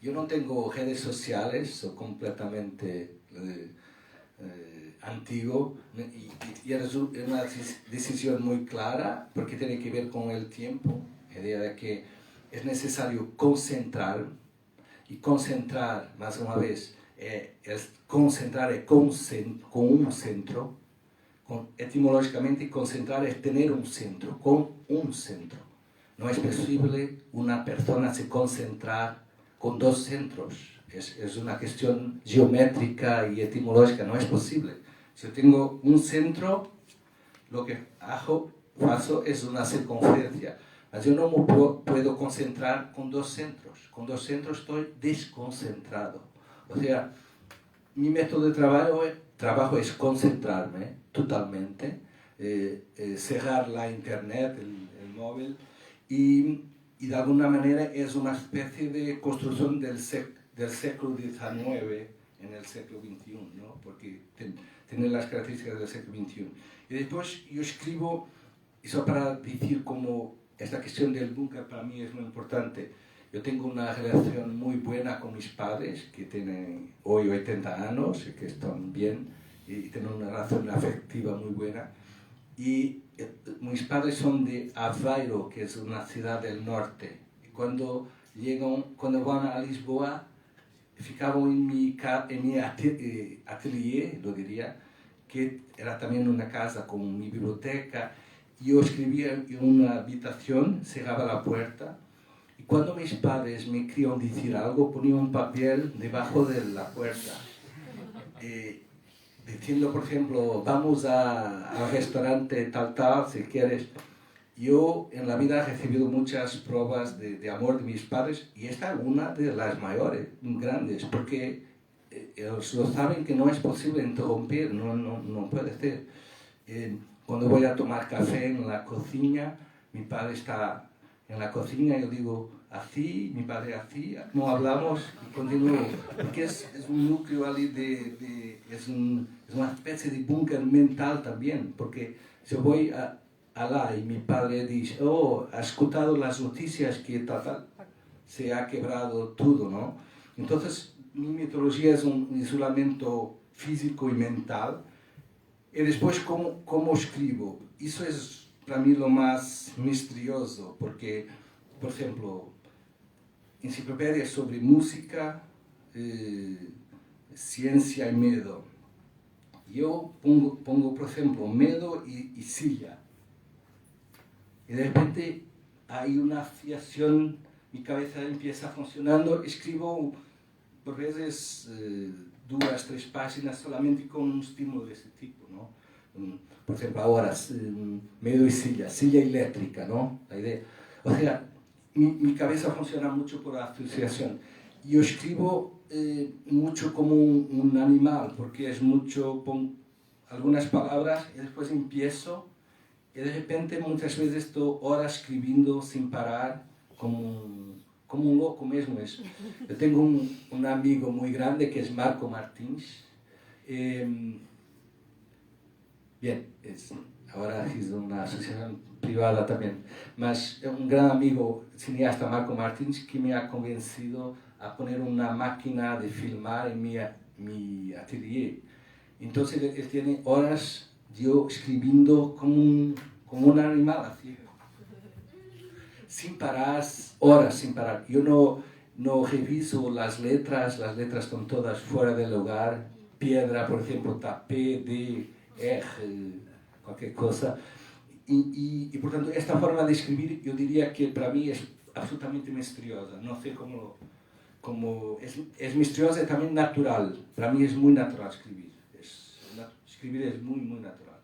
Speaker 2: Yo no tengo redes sociales, soy completamente antiguo, y es una decisión muy clara, porque tiene que ver con el tiempo, la idea de que es necesario concentrar, y concentrar, más una vez, es concentrar con un centro, etimológicamente concentrar es tener un centro, con un centro. No es posible una persona se concentrar con dos centros. Es una cuestión geométrica y etimológica, no es posible. Si yo tengo un centro, lo que hago es una circunferencia. Pero yo no me puedo concentrar con dos centros. Con dos centros estoy desconcentrado. O sea, mi método de trabajo es concentrarme totalmente, cerrar la internet, el móvil, y de alguna manera es una especie de construcción del siglo XIX en el siglo XXI, ¿no? Porque tiene las características del siglo XXI. Y después yo escribo, eso para decir cómo esta cuestión del búnker para mí es muy importante. Yo tengo una relación muy buena con mis padres, que tienen hoy 80 años y que están bien, y tienen una relación afectiva muy buena. Y mis padres son de Aveiro, que es una ciudad del norte. Y cuando van a Lisboa, ficaban en mi atelier, lo diría, que era también una casa con mi biblioteca. Yo escribía en una habitación, cerraba la puerta, y cuando mis padres me querían decir algo, ponía un papel debajo de la puerta, diciendo, por ejemplo, vamos al restaurante tal, si quieres. Yo en la vida he recibido muchas pruebas de amor de mis padres, y esta es una de las mayores, grandes, porque ellos lo saben que no es posible interrumpir, no puede ser. Cuando voy a tomar café en la cocina, mi padre está en la cocina, yo digo así, mi padre así, no hablamos y continúo, porque es un núcleo es una especie de búnker mental también, porque si voy alá, y mi padre dice, oh, ¿has escuchado las noticias que tal, se ha quebrado todo, ¿no? Entonces, mi metodología es un isolamiento físico y mental. Y después, ¿cómo escribo? Eso es para mí lo más misterioso, porque, por ejemplo, enciclopedias sobre música, ciencia y miedo. Yo pongo, por ejemplo, miedo y silla. Y de repente hay una fiación, mi cabeza empieza funcionando, escribo por veces 2, 3 páginas solamente con un estímulo de ese tipo, ¿no? Por ejemplo, ahora, miedo y silla eléctrica, ¿no? La idea. O sea, mi cabeza funciona mucho por asociación. Yo escribo mucho como un animal, porque es mucho, pongo algunas palabras y después empiezo, y de repente muchas veces estoy horas escribiendo sin parar, como un loco mesmo. Yo tengo un amigo muy grande que es Marco Martins. Bien, ahora es una asociación privada también, mas un gran amigo cineasta, Marco Martins, que me ha convencido a poner una máquina de filmar en mi atelier. Entonces él tiene horas yo escribiendo como un animal, así, sin parar, horas sin parar. Yo no reviso las letras están todas fuera del lugar. Piedra, por ejemplo, tapé, de, cualquier cosa. Y por tanto, esta forma de escribir, yo diría que para mí es absolutamente misteriosa. No sé cómo es misteriosa y también natural. Para mí es muy natural escribir. Escribir es muy, muy natural.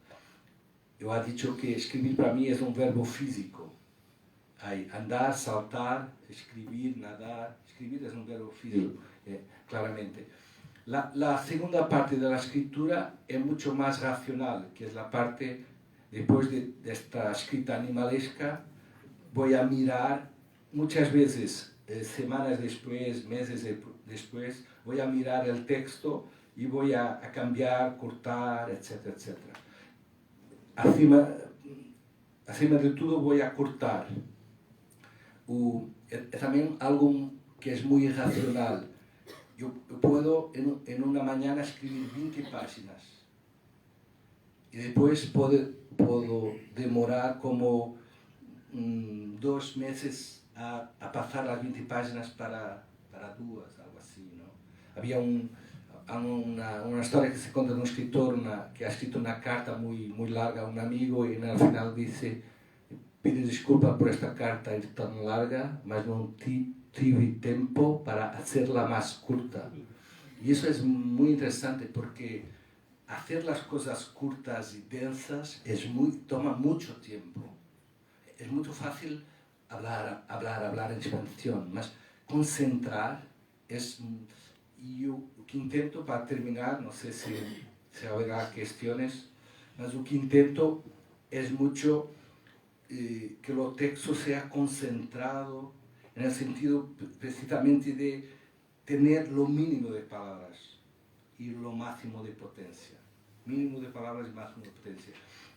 Speaker 2: Yo he dicho que escribir para mí es un verbo físico. Hay andar, saltar, escribir, nadar. Escribir es un verbo físico, claramente. La segunda parte de la escritura es mucho más racional, que es la parte, después de esta escrita animalesca, voy a mirar muchas veces, semanas después, meses después, voy a mirar el texto y voy a cambiar, cortar, etcétera, etcétera. Acima de todo voy a cortar. También algo que es muy racional. Yo puedo en una mañana escribir 20 páginas y después puedo demorar como 2 meses a pasar las 20 páginas para 2, algo así, ¿no? Había una historia que se cuenta de un escritor que ha escrito una carta muy, muy larga a un amigo y al final dice: pido disculpas por esta carta tan larga, mas no tuve tiempo para hacerla más corta. Y eso es muy interesante porque hacer las cosas cortas y densas toma mucho tiempo. Es muy fácil hablar en expansión, mas concentrar es... Y yo lo que intento, para terminar, no sé si habrá cuestiones, mas lo que intento es mucho que el texto sea concentrado en el sentido precisamente de tener lo mínimo de palabras y lo máximo de potencia. Mínimo de palabras y máximo de potencia.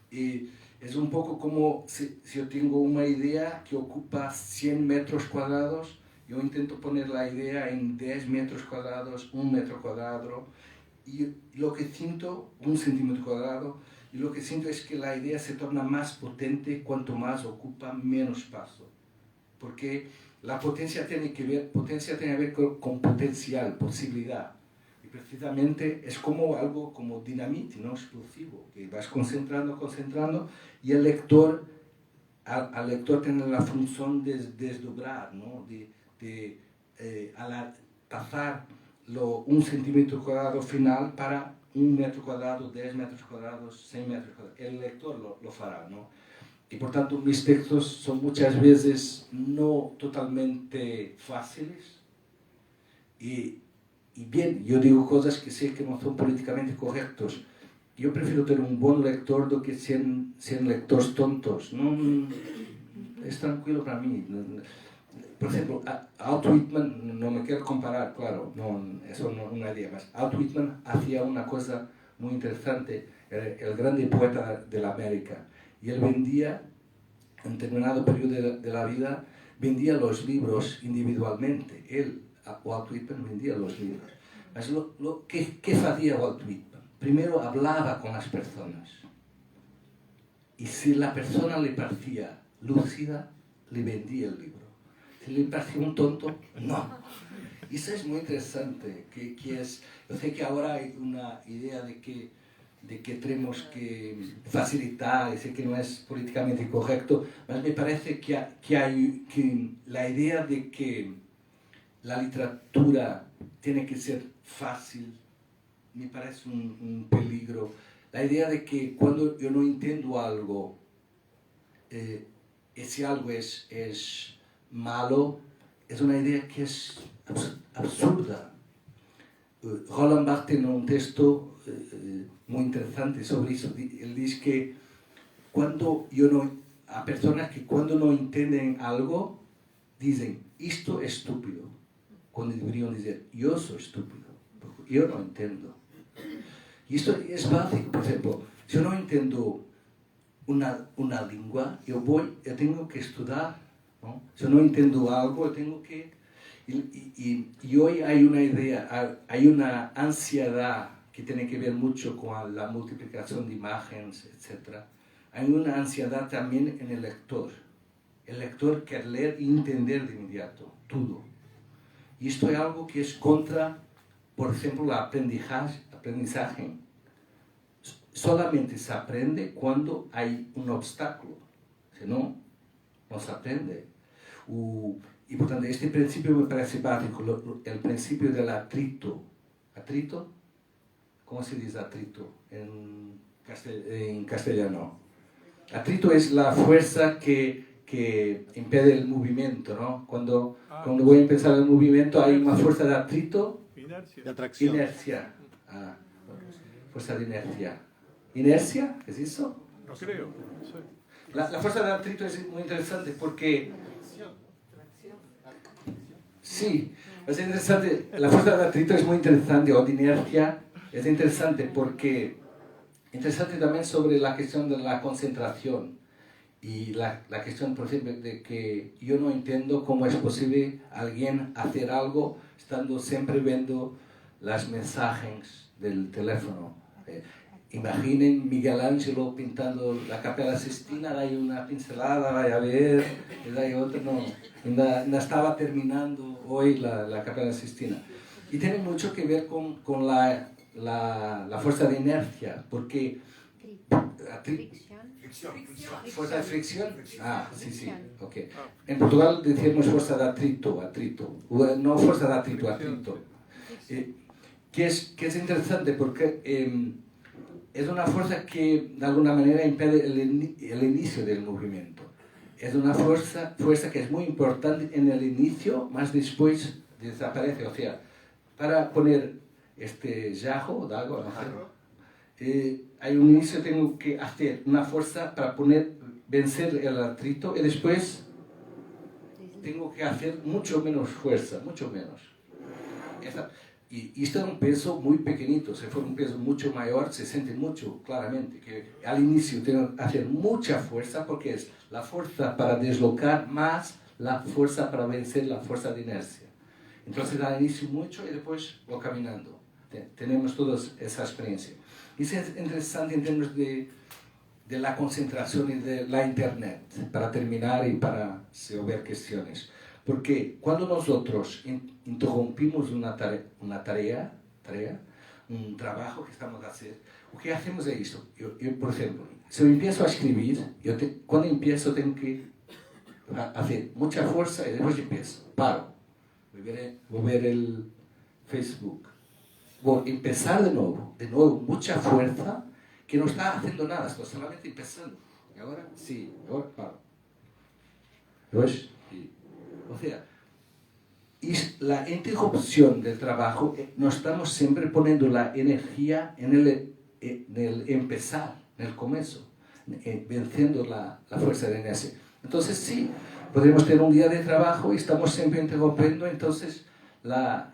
Speaker 2: Y es un poco como si yo tengo una idea que ocupa 100 metros cuadrados, yo intento poner la idea en 10 metros cuadrados, 1 metro cuadrado, y lo que siento, 1 centímetro cuadrado, y lo que siento es que la idea se torna más potente cuanto más ocupa menos espacio. Porque la potencia tiene que ver con potencial, posibilidad. Y precisamente es como algo como dinamite, ¿no? Explosivo, que vas concentrando, y el lector, al lector tiene la función de desdobrar, ¿no? Al pasar 1 centímetro cuadrado final para 1 metro cuadrado, 10 metros cuadrados, 100 metros cuadrados. El lector lo fará, ¿no? Y por tanto mis textos son muchas veces no totalmente fáciles. Y bien, yo digo cosas que sé que no son políticamente correctos. Yo prefiero tener un buen lector do que 100 lectores tontos. No, es tranquilo para mí. Por ejemplo, Walt Whitman, no me quiero comparar, claro, eso no es una idea más. Walt Whitman hacía una cosa muy interesante, el grande poeta de la América. y él vendía, en determinado periodo de la vida, vendía los libros individualmente. Él, Walt Whitman, vendía los libros. ¿Qué hacía Walt Whitman? Primero hablaba con las personas. Y si la persona le parecía lúcida, le vendía el libro. Si le parecía un tonto, no. Y eso es muy interesante, yo sé que ahora hay una idea de que tenemos que facilitar, y sé que no es políticamente correcto, pero me parece que la idea de que la literatura tiene que ser fácil, me parece un peligro. La idea de que cuando yo no entiendo algo, ese algo es malo, es una idea que es absurda. Roland Barthes tiene un texto muy interesante sobre eso. Él dice que a personas que cuando no entienden algo, dicen, esto es estúpido, cuando deberían decir, yo soy estúpido, porque yo no entiendo. Y esto es básico. Por ejemplo, si yo no entiendo una lengua, yo tengo que estudiar, ¿no? Si yo no entiendo algo, yo tengo que... Y hoy hay una idea, hay una ansiedad que tiene que ver mucho con la multiplicación de imágenes, etc. Hay una ansiedad también en el lector. El lector quiere leer y entender de inmediato, todo. Y esto es algo que es contra, por ejemplo, el aprendizaje. Solamente se aprende cuando hay un obstáculo, si no, no se aprende. Y por tanto, este principio me parece básico, el principio del atrito. ¿Atrito? ¿Cómo se dice atrito en castellano? Atrito es la fuerza que impide el movimiento, ¿no? Cuando voy a empezar el movimiento hay una fuerza de atrito.
Speaker 5: Inercia. De atracción.
Speaker 2: Inercia. Fuerza de inercia. ¿Inercia? ¿Es eso?
Speaker 5: No creo. Sí.
Speaker 2: La fuerza de atrito es muy interesante porque... Sí, es interesante. La fuerza de atrito es muy interesante, o de inercia. Es interesante porque... Interesante también sobre la cuestión de la concentración. Y la cuestión, por ejemplo, de que yo no entiendo cómo es posible alguien hacer algo estando siempre viendo las mensajes del teléfono. Imaginen Miguel Ángelo pintando la Capella Sistina, hay una pincelada, vaya a ver, y hay otra, no estaba terminando hoy la Capella Sistina. Y tiene mucho que ver con la fuerza de inercia, porque... ¿Fuerza de fricción? Sí, ok. En Portugal decimos fuerza de atrito. No fuerza de atrito. Que es interesante porque es una fuerza que de alguna manera impide el inicio del movimiento. Es una fuerza que es muy importante en el inicio, más después desaparece. O sea, para poner este jarro de agua, no sé, hay un inicio, tengo que hacer una fuerza para vencer el atrito y después tengo que hacer mucho menos fuerza, mucho menos. Y esto es un peso muy pequeñito, si fuera un peso mucho mayor se siente mucho claramente que al inicio tengo que hacer mucha fuerza porque es la fuerza para deslocar más la fuerza para vencer la fuerza de inercia. Entonces al inicio mucho y después voy caminando. Tenemos todos esa experiencia. Y es interesante en términos de la concentración y de la internet, para terminar y para resolver cuestiones. Porque cuando nosotros interrumpimos una tarea, un trabajo que estamos haciendo, lo que hacemos es esto. Yo por ejemplo, si yo empiezo a escribir, cuando empiezo tengo que hacer mucha fuerza y después empiezo, paro, voy a ver el Facebook, voy a empezar de nuevo, mucha fuerza, que no está haciendo nada, estoy solamente empezando. Y ahora sí, ahora paro. Después, o sea, la interrupción del trabajo, no estamos siempre poniendo la energía en el empezar, en el comienzo, venciendo la fuerza de inercia. Entonces sí, podemos tener un día de trabajo y estamos siempre interrumpiendo, entonces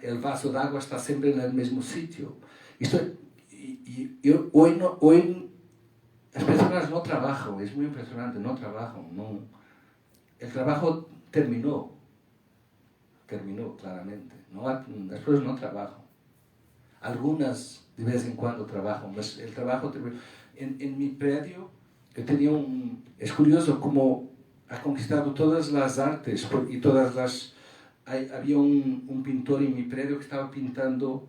Speaker 2: el vaso de agua está siempre en el mismo sitio. Hoy las personas horas no trabajo, es muy impresionante, no trabajo, no. El trabajo terminó claramente, después no trabajo. Algunas de vez en cuando trabajo, mas el trabajo terminó. En mi predio, yo tenía es curioso cómo ha conquistado todas las artes y todas las... había un pintor en mi predio que estaba pintando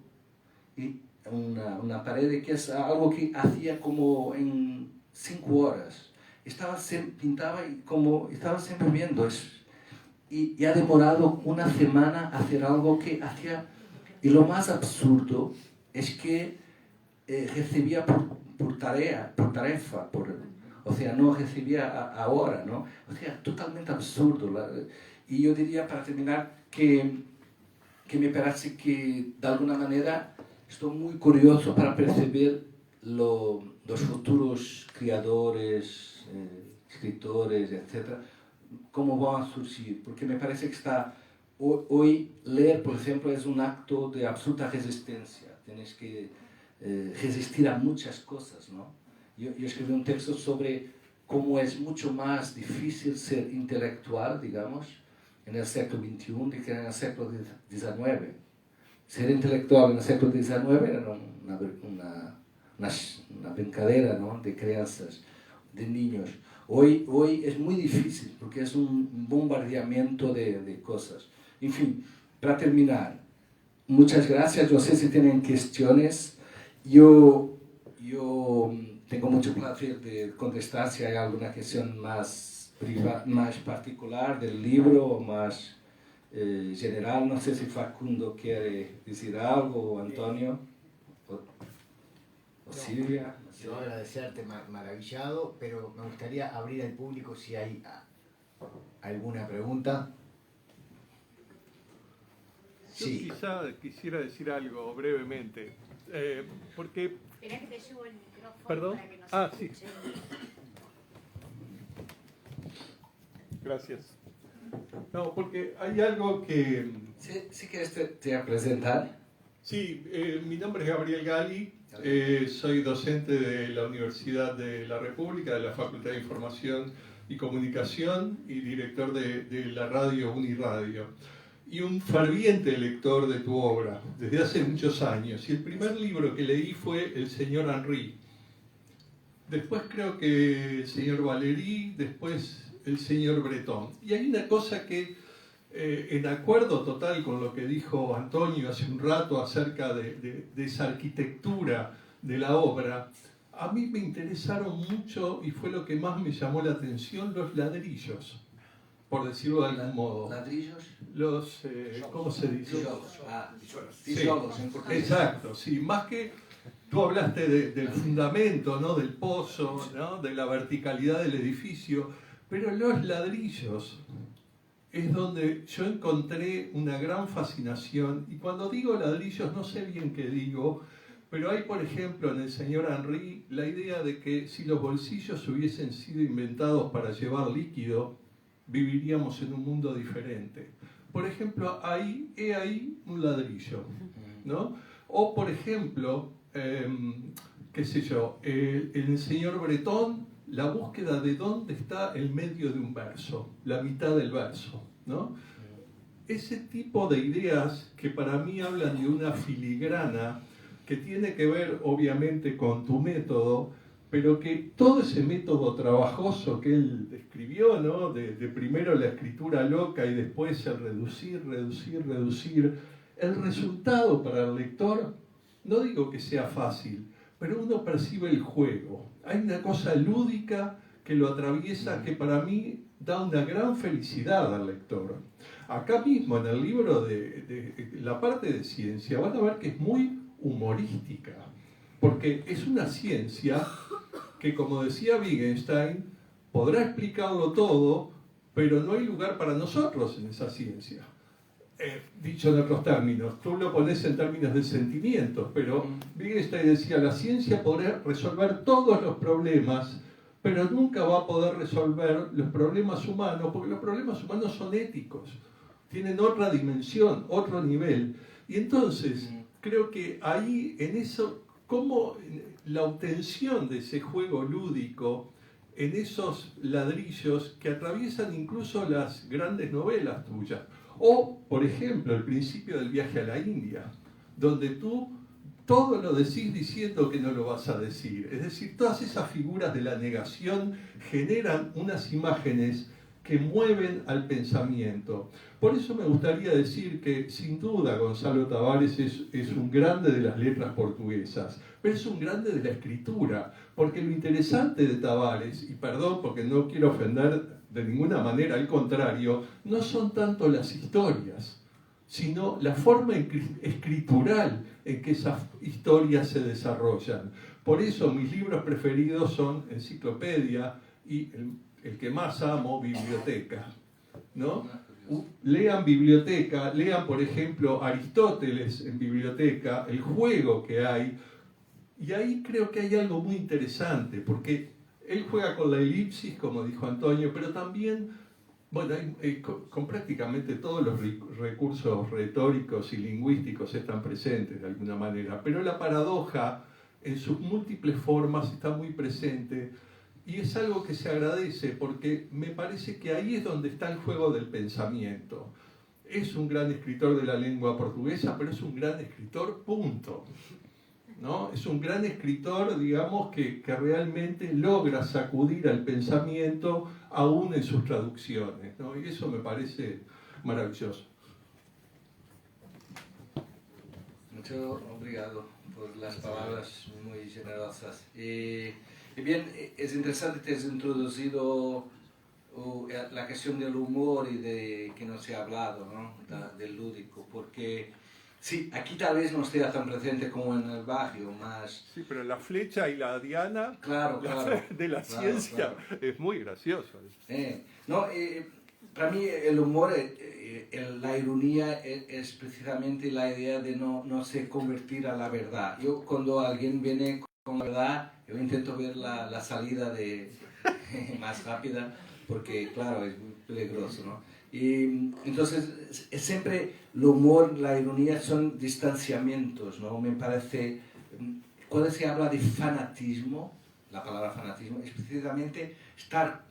Speaker 2: una pared que es algo que hacía como en 5 horas. Pintaba y como estaba siempre viendo. Y ha demorado una semana hacer algo que hacía. Y lo más absurdo es que recibía por tarefa, o sea, no recibía ahora, ¿no? O sea, totalmente absurdo. Y yo diría, para terminar, que me parece que de alguna manera estoy muy curioso para percibir los futuros creadores, escritores, etc., cómo van a surgir, porque me parece que hoy leer, por ejemplo, es un acto de absoluta resistencia. Tienes que resistir a muchas cosas, ¿no? Yo escribí un texto sobre cómo es mucho más difícil ser intelectual, digamos, en el siglo XXI que en el siglo XIX. Ser intelectual en el siglo XIX era una brincadera, ¿no?, de crianzas, de niños. Hoy es muy difícil porque es un bombardeamiento de cosas. En fin, para terminar, muchas gracias. No sé si tienen cuestiones. Yo tengo mucho placer de contestar si hay alguna cuestión más particular del libro o más general. No sé si Facundo quiere decir algo, o Antonio, o Silvia. No sé.
Speaker 1: Yo agradecerte, maravillado, pero me gustaría abrir al público si hay alguna pregunta.
Speaker 5: Yo
Speaker 1: Sí.
Speaker 5: quizá quisiera decir algo brevemente, porque...
Speaker 6: Esperá que te llevo el micrófono.
Speaker 5: ¿Perdón?
Speaker 6: Para que nos
Speaker 5: Sí.
Speaker 6: escuchen.
Speaker 5: Gracias. No, porque hay algo que...
Speaker 2: ¿Sí quieres te a presentar?
Speaker 5: Sí, mi nombre es Gabriel Gali, soy docente de la Universidad de la República, de la Facultad de Información y Comunicación y director de la radio Uniradio. Y un ferviente lector de tu obra desde hace muchos años. Y el primer libro que leí fue El señor Henry. Después creo que el señor Valéry, después el señor Breton. Y hay una cosa que, en acuerdo total con lo que dijo Antonio hace un rato acerca de esa arquitectura de la obra, a mí me interesaron mucho, y fue lo que más me llamó la atención, los ladrillos, por decirlo de algún modo.
Speaker 2: ¿Ladrillos?
Speaker 5: Los, ¿cómo se dice?
Speaker 2: Tijolos en portugués.
Speaker 5: Exacto, sí, más que tú hablaste del fundamento, ¿no?, del pozo, ¿no?, de la verticalidad del edificio, pero los ladrillos es donde yo encontré una gran fascinación. Y cuando digo ladrillos no sé bien qué digo, pero hay, por ejemplo, en el señor Henry la idea de que si los bolsillos hubiesen sido inventados para llevar líquido, viviríamos en un mundo diferente. Por ejemplo, he ahí un ladrillo, ¿no? O, por ejemplo, qué sé yo, el señor Breton, la búsqueda de dónde está el medio de un verso, la mitad del verso, ¿no? Ese tipo de ideas que para mí hablan de una filigrana que tiene que ver, obviamente, con tu método, pero que todo ese método trabajoso que él describió, ¿no?, de primero la escritura loca y después el reducir, el resultado para el lector, no digo que sea fácil, pero uno percibe el juego. Hay una cosa lúdica que lo atraviesa que para mí da una gran felicidad al lector. Acá mismo en el libro de la parte de ciencia van a ver que es muy humorística, porque es una ciencia que, como decía Wittgenstein, podrá explicarlo todo, pero no hay lugar para nosotros en esa ciencia. Dicho en otros términos, tú lo pones en términos de sentimientos, pero Wittgenstein decía, la ciencia podrá resolver todos los problemas, pero nunca va a poder resolver los problemas humanos, porque los problemas humanos son éticos, tienen otra dimensión, otro nivel. Y entonces, creo que ahí, en eso, cómo la obtención de ese juego lúdico en esos ladrillos que atraviesan incluso las grandes novelas tuyas. O, por ejemplo, el principio del viaje a la India, donde tú todo lo decís diciendo que no lo vas a decir. Es decir, todas esas figuras de la negación generan unas imágenes que mueven al pensamiento. Por eso me gustaría decir que, sin duda, Gonzalo Tavares es un grande de las letras portuguesas, pero es un grande de la escritura, porque lo interesante de Tavares, y perdón porque no quiero ofender de ninguna manera, al contrario, no son tanto las historias, sino la forma escritural en que esas historias se desarrollan. Por eso mis libros preferidos son Enciclopedia y el que más amo, Biblioteca, ¿no? Lean Biblioteca, lean por ejemplo Aristóteles en Biblioteca, el juego que hay, y ahí creo que hay algo muy interesante, porque él juega con la elipsis, como dijo Antonio, pero también, bueno, con prácticamente todos los recursos retóricos y lingüísticos están presentes de alguna manera, pero la paradoja en sus múltiples formas está muy presente. Y es algo que se agradece porque me parece que ahí es donde está el juego del pensamiento. Es un gran escritor de la lengua portuguesa, pero es un gran escritor, punto. ¿No? Es un gran escritor, digamos, que realmente logra sacudir al pensamiento aún en sus traducciones, ¿no? Y eso me parece maravilloso.
Speaker 2: Mucho obrigado por las palabras muy generosas. Y bien, es interesante que has introducido la cuestión del humor y de que no se ha hablado, ¿no? Del lúdico, porque sí, aquí tal vez no esté tan presente como en el barrio, más...
Speaker 5: Sí, pero la flecha y la diana
Speaker 2: claro,
Speaker 5: de la ciencia es muy gracioso.
Speaker 2: Para mí el humor, la ironía es precisamente la idea de no se convertir a la verdad. Yo cuando alguien viene con la verdad, yo intento ver la salida más rápida, porque claro, es muy peligroso, ¿no? Y entonces siempre el humor, la ironía son distanciamientos, ¿no? Me parece, cuando se habla de fanatismo, la palabra fanatismo es precisamente estar,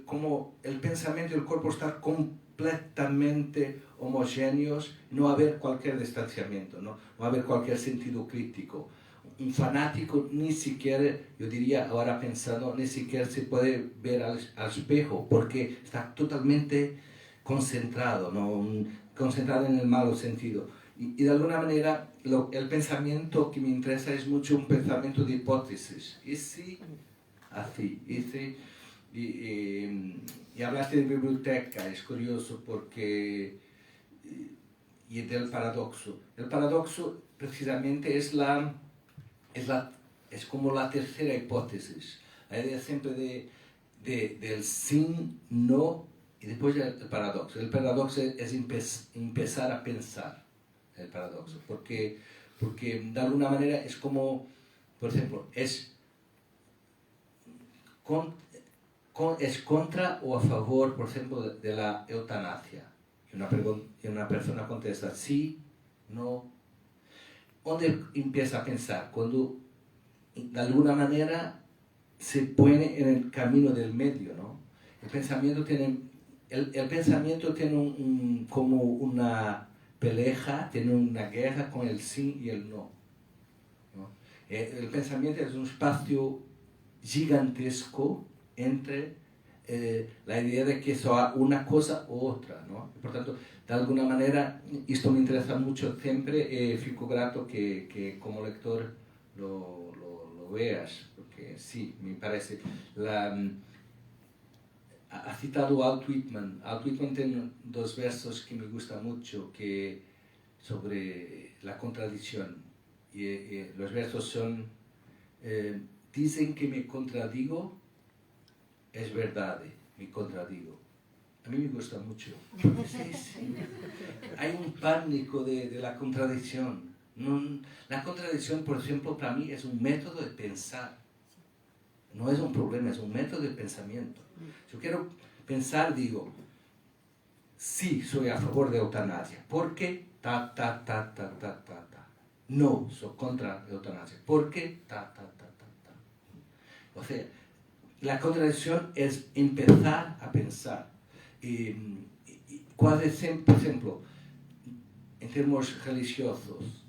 Speaker 2: como el pensamiento y el cuerpo estar completamente homogéneos, no haber cualquier distanciamiento, no haber cualquier sentido crítico. Un fanático ni siquiera, yo diría ahora pensando, ni siquiera se puede ver al espejo porque está totalmente concentrado, ¿no? Concentrado en el malo sentido. Y de alguna manera el pensamiento que me interesa es mucho un pensamiento de hipótesis. Y sí, así, y hablaste de biblioteca, es curioso porque, y del paradoxo. El paradoxo precisamente es como la tercera hipótesis. La idea siempre del sí, no, y después el paradoxo. El paradoxo es empezar a pensar, el paradoxo, porque de alguna manera es como, por ejemplo, es contra o a favor, por ejemplo, de la eutanasia. Y una persona contesta sí, no. ¿Dónde empieza a pensar? Cuando de alguna manera se pone en el camino del medio, ¿no? El pensamiento tiene como una pelea, tiene una guerra con el sí y el no, ¿no? El pensamiento es un espacio gigantesco entre la idea de que sea una cosa u otra, ¿no? Por tanto, de alguna manera, esto me interesa mucho siempre, fico grato que como lector lo veas, porque sí, me parece. Ha citado Walt Whitman. Walt Whitman tiene dos versos que me gustan mucho sobre la contradicción. Y los versos son, dicen que me contradigo, es verdad, me contradigo. A mí me gusta mucho. Sí. Hay un pánico de la contradicción. La contradicción, por ejemplo, para mí es un método de pensar. No es un problema, es un método de pensamiento. Yo quiero pensar, digo, sí, soy a favor de eutanasia. ¿Por qué? Ta. no, soy contra la eutanasia. ¿Por qué? O sea, la contradicción es empezar a pensar. Por ejemplo, en términos religiosos,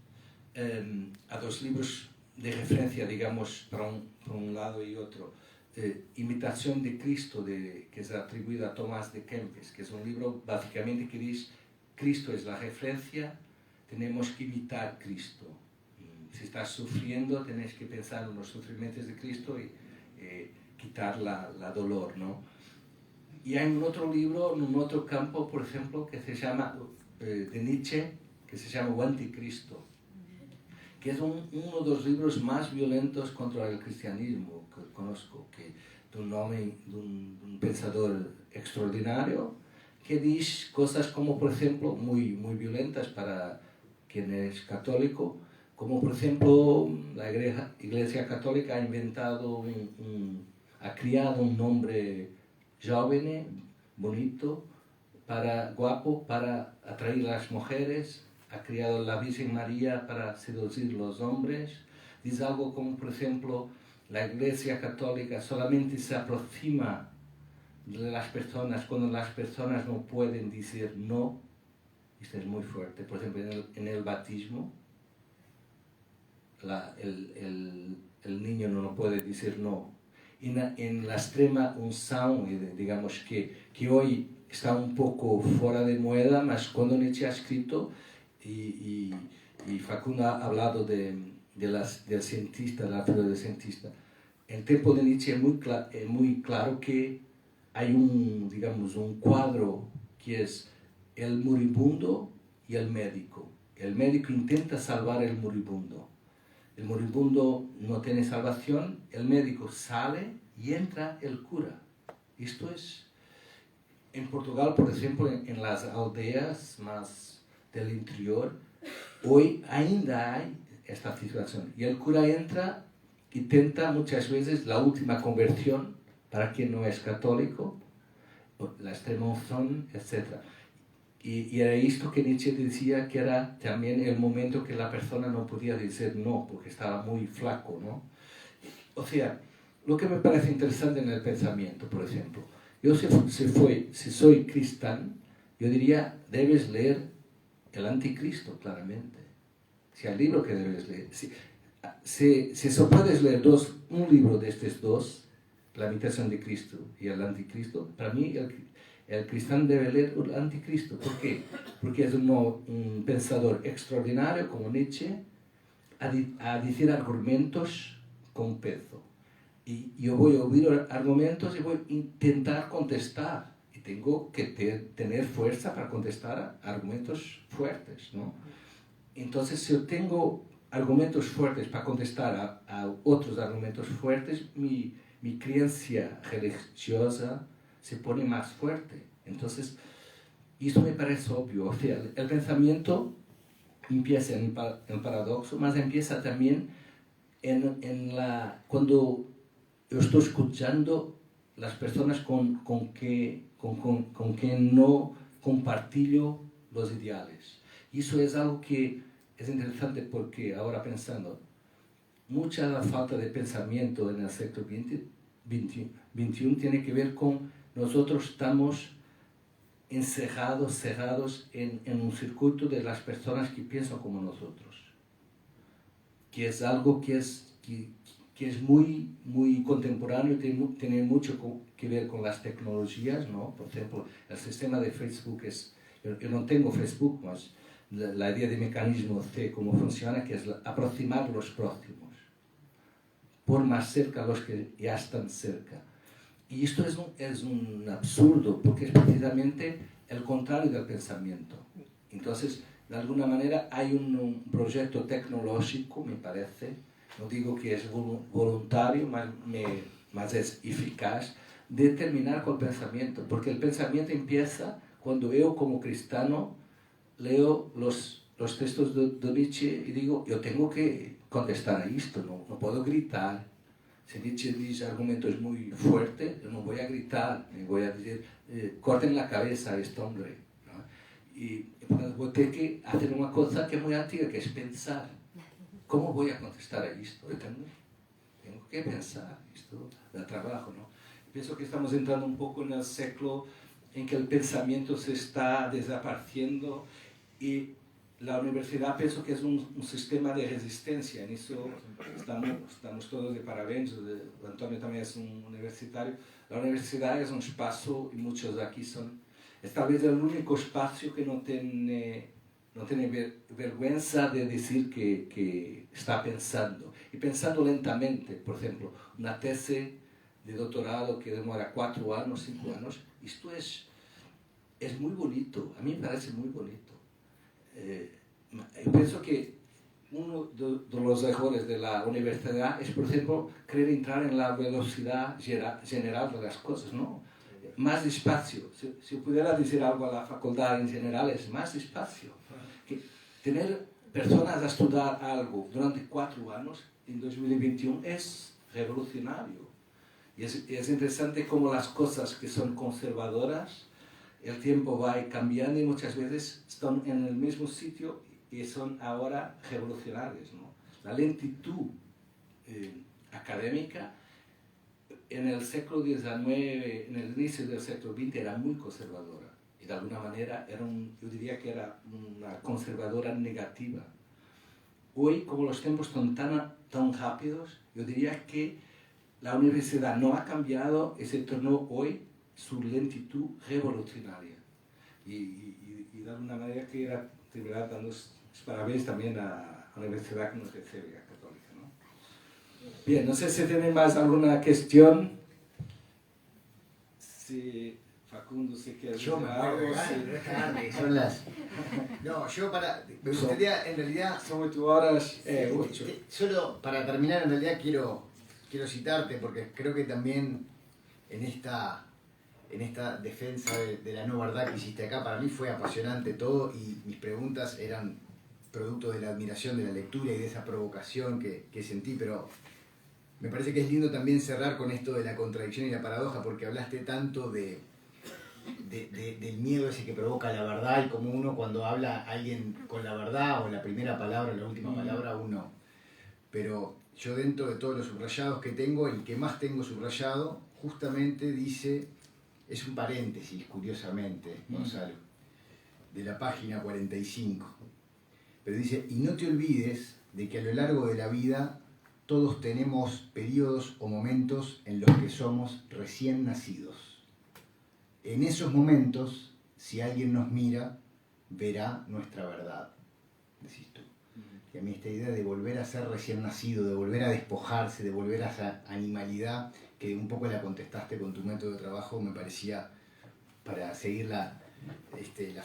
Speaker 2: a dos libros de referencia, digamos, para un lado y otro. Imitación de Cristo, que es atribuido a Tomás de Kempis, que es un libro básicamente que dice Cristo es la referencia, tenemos que imitar Cristo. Si estás sufriendo, tenés que pensar en los sufrimientos de Cristo y quitar la dolor, ¿no? Y hay un otro libro, en un otro campo, por ejemplo, que se llama, de Nietzsche, que se llama O Anticristo, que es uno de los libros más violentos contra el cristianismo que conozco, de un pensador extraordinario, que dice cosas como, por ejemplo, muy violentas para quien es católico, como por ejemplo la Iglesia Católica ha inventado, ha creado un nombre joven, bonito, guapo, para atraer a las mujeres, ha creado la Virgen María para seducir a los hombres. Dice algo como, por ejemplo, la Iglesia Católica solamente se aproxima de las personas cuando las personas no pueden decir no. Esto es muy fuerte. Por ejemplo, en el bautismo, el niño no puede decir no. En la extrema unción, digamos que hoy está un poco fuera de moda, mas cuando Nietzsche ha escrito, y Facundo ha hablado del cientista, de la figura del cientista, en el tiempo de Nietzsche es muy claro que hay un cuadro que es el moribundo y el médico. El médico intenta salvar el moribundo no tiene salvación, el médico sale y entra el cura. Esto es, en Portugal, por ejemplo, en las aldeas más del interior, hoy ainda hay esta situación. Y el cura entra y tenta muchas veces la última conversión para quien no es católico, la extrema unción, etc. Y era esto que Nietzsche decía que era también el momento que la persona no podía decir no, porque estaba muy flaco, ¿no? O sea, lo que me parece interesante en el pensamiento, por ejemplo, yo si soy cristiano, yo diría, debes leer El Anticristo, claramente. Si el libro que debes leer. Si solo puedes leer un libro de estos dos, La Imitación de Cristo y El Anticristo, para mí el cristiano debe leer El Anticristo. ¿Por qué? Porque es un pensador extraordinario como Nietzsche a decir argumentos con peso. Y yo voy a oír argumentos y voy a intentar contestar. Y tengo que tener fuerza para contestar a argumentos fuertes, ¿no? Entonces, si yo tengo argumentos fuertes para contestar a otros argumentos fuertes, mi creencia religiosa se pone más fuerte. Entonces, esto me parece obvio. O sea, el pensamiento empieza en el paradoxo, mas empieza también cuando yo estoy escuchando las personas con quien no compartillo los ideales. Y eso es algo que es interesante porque ahora pensando, mucha de la falta de pensamiento en el siglo XXI tiene que ver con nosotros estamos cerrados en un circuito de las personas que piensan como nosotros, que es algo que es muy contemporáneo, tiene mucho que ver con las tecnologías, ¿no? Por ejemplo, el sistema de Facebook yo no tengo Facebook, mas la idea de mecanismo C, cómo funciona, que es aproximar los próximos, por más cerca los que ya están cerca. Y esto es un absurdo, porque es precisamente el contrario del pensamiento. Entonces, de alguna manera, hay un proyecto tecnológico, me parece, no digo que es voluntario, mas es eficaz, de terminar con el pensamiento, porque el pensamiento empieza cuando yo, como cristiano, leo los textos de Nietzsche y digo, yo tengo que contestar a esto, no puedo gritar. Si Nietzsche dice argumentos muy fuertes, yo no voy a gritar, ni voy a decir, corten la cabeza a este hombre, ¿no? Y voy a tener que hacer una cosa que es muy antigua, que es pensar. ¿cómo voy a contestar a esto? Tengo que pensar, esto da trabajo, ¿no? Pienso que estamos entrando un poco en el século en que el pensamiento se está desapareciendo y la universidad pienso que es un sistema de resistencia. En eso estamos todos de parabéns. Antonio también es un universitario. La universidad es un espacio, y muchos de aquí es tal vez el único espacio que no tiene vergüenza de decir que está pensando. Y pensando lentamente, por ejemplo, una tesis de doctorado que demora 4 años, 5 años, esto es muy bonito, a mí me parece muy bonito. Yo pienso que uno de los errores de la universidad es, por ejemplo, querer entrar en la velocidad general de las cosas, ¿no? Más despacio. Si pudiera decir algo a la facultad en general, es más despacio. Que tener personas a estudiar algo durante 4 años en 2021 es revolucionario. Y es interesante cómo las cosas que son conservadoras, el tiempo va cambiando y muchas veces están en el mismo sitio y son ahora revolucionarias, ¿no? La lentitud académica en el siglo XIX, en el inicio del siglo XX, era muy conservadora. Y de alguna manera yo diría que era una conservadora negativa. Hoy, como los tiempos son tan rápidos, yo diría que la universidad no ha cambiado y se tornó hoy su lentitud revolucionaria. Y de alguna manera que era, de verdad, dando parabéns también a la universidad que nos recibe, a Católica, ¿no? Bien, no sé si tienen más alguna cuestión. Si Facundo se quiere
Speaker 1: Yo me
Speaker 2: decir
Speaker 1: muero de
Speaker 2: algo,
Speaker 1: ganas,
Speaker 2: si-
Speaker 1: no es tarde, son las... No, yo me gustaría en realidad...
Speaker 2: Son 8 horas, 8.
Speaker 1: Solo para terminar, en realidad quiero citarte porque creo que también en esta defensa de la no verdad que hiciste acá, para mí fue apasionante todo y mis preguntas eran producto de la admiración de la lectura y de esa provocación que sentí, pero me parece que es lindo también cerrar con esto de la contradicción y la paradoja, porque hablaste tanto del miedo ese que provoca la verdad y como uno cuando habla a alguien con la verdad o la primera palabra o la última palabra, uno... Pero yo dentro de todos los subrayados que tengo, el que más tengo subrayado justamente dice, es un paréntesis, curiosamente, Gonzalo, de la página 45. Pero dice, y no te olvides de que a lo largo de la vida todos tenemos periodos o momentos en los que somos recién nacidos. En esos momentos, si alguien nos mira, verá nuestra verdad, decís tú. Y a mí esta idea de volver a ser recién nacido, de volver a despojarse, de volver a esa animalidad, que un poco la contestaste con tu método de trabajo, me parecía, para seguir la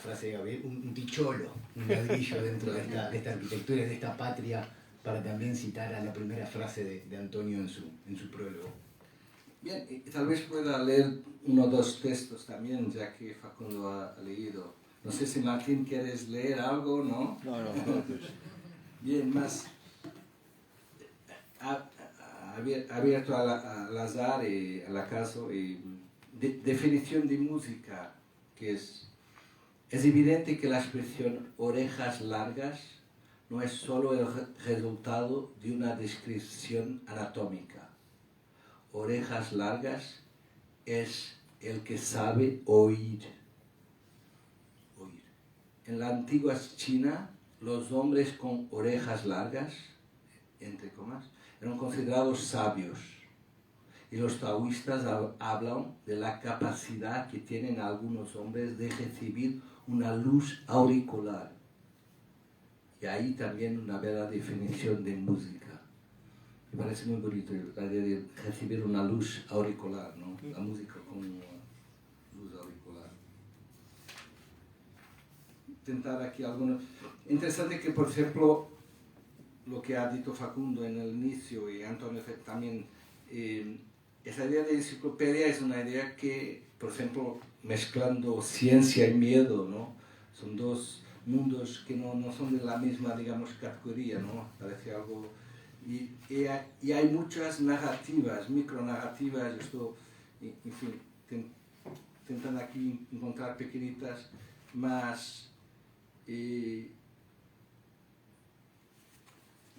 Speaker 1: frase de Gabriel, un ticholo, un ladrillo dentro de esta arquitectura, de esta patria, para también citar a la primera frase de Antonio en su prólogo.
Speaker 2: Bien, y tal vez pueda leer 1 o 2 textos también, ya que Facundo ha leído. No sé si Martín quieres leer algo, ¿no?
Speaker 7: No, pues.
Speaker 2: Bien, más abierto al azar y al acaso. Y definición de música, que es evidente que la expresión orejas largas no es solo el resultado de una descripción anatómica. Orejas largas es el que sabe oír. En la antigua China, los hombres con orejas largas, entre comas, eran considerados sabios. Y los taoístas hablan de la capacidad que tienen algunos hombres de recibir una luz auricular. Y ahí también una bella definición de música. Me parece muy bonito la idea de recibir una luz auricular, ¿no? La música como una luz auricular. Intentar aquí algunos... Interesante que, por ejemplo, lo que ha dicho Facundo en el inicio y Antonio también, esa idea de enciclopedia es una idea que, por ejemplo, mezclando ciencia y miedo, ¿no? Son 2 mundos que no son de la misma, digamos, categoría, ¿no? Parece algo... Y hay muchas narrativas, micronarrativas, esto, en fin, intentan aquí encontrar pequeñitas más...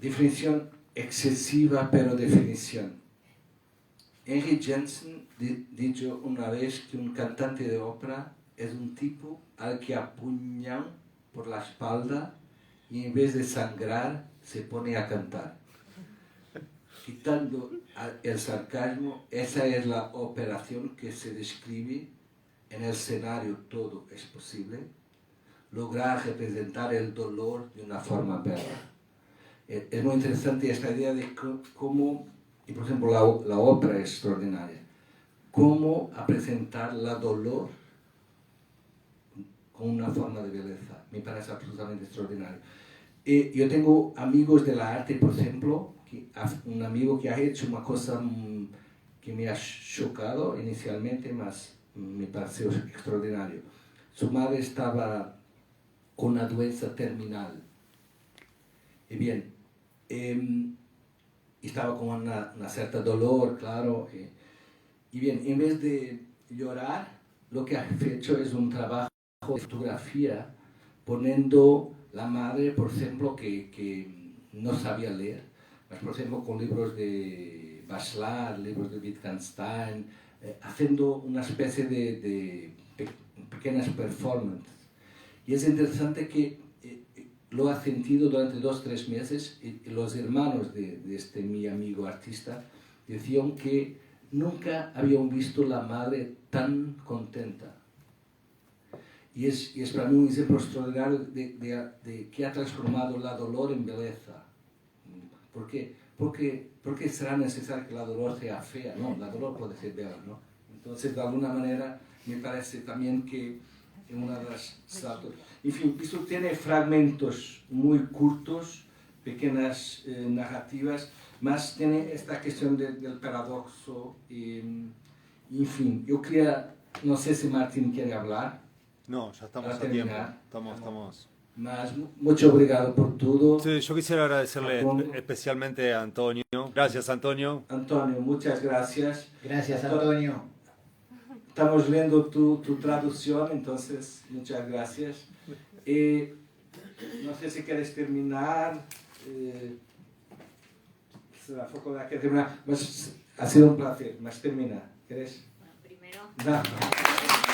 Speaker 2: definición excesiva, pero definición. Henry Jensen dijo una vez que un cantante de ópera es un tipo al que apuñan por la espalda y en vez de sangrar se pone a cantar. Quitando el sarcasmo, esa es la operación que se describe en el escenario. Todo es posible. Lograr representar el dolor de una forma bella. Es muy interesante esta idea de cómo, y por ejemplo la ópera es extraordinaria, cómo a presentar la dolor con una forma de belleza. Me parece absolutamente extraordinario. Yo tengo amigos de la arte, por ejemplo, un amigo que ha hecho una cosa que me ha chocado inicialmente, mas me pareció extraordinario. Su madre estaba con una doença terminal. Y bien, estaba con una cierta dolor, claro. Y bien, en vez de llorar, lo que ha hecho es un trabajo de fotografía, poniendo la madre, por ejemplo, que no sabía leer, pues, por ejemplo, con libros de Bachelard, libros de Wittgenstein, haciendo una especie de pequeñas performances. Y es interesante que lo ha sentido durante 2 o 3 meses y los hermanos de mi amigo artista decían que nunca habían visto la madre tan contenta. Y es para mí un ejemplo extraordinario de que ha transformado la dolor en belleza. ¿Por qué? Porque será necesario que la dolor sea fea, ¿no? La dolor puede ser bella, ¿no? Entonces, de alguna manera, me parece también que en una de las estatuas... En fin, esto tiene fragmentos muy cortos, pequeñas narrativas, más tiene esta cuestión del paradoxo. En fin, yo quería, no sé si Martín quiere hablar.
Speaker 7: No, ya estamos
Speaker 2: Para
Speaker 7: a tiempo.
Speaker 2: terminar.
Speaker 7: Estamos.
Speaker 2: Más, mucho obrigado por todo.
Speaker 7: Sí, yo quisiera agradecerle
Speaker 2: Antonio.
Speaker 7: especialmente a Antonio. Gracias, Antonio.
Speaker 2: Antonio, muchas gracias.
Speaker 1: Gracias, Antonio.
Speaker 2: Estamos viendo tu traducción, entonces muchas gracias. No sé si quieres terminar. Será poco de que terminar. Mas, ha sido un placer. Mas termina. ¿Quieres?
Speaker 6: Bueno, primero,
Speaker 2: No.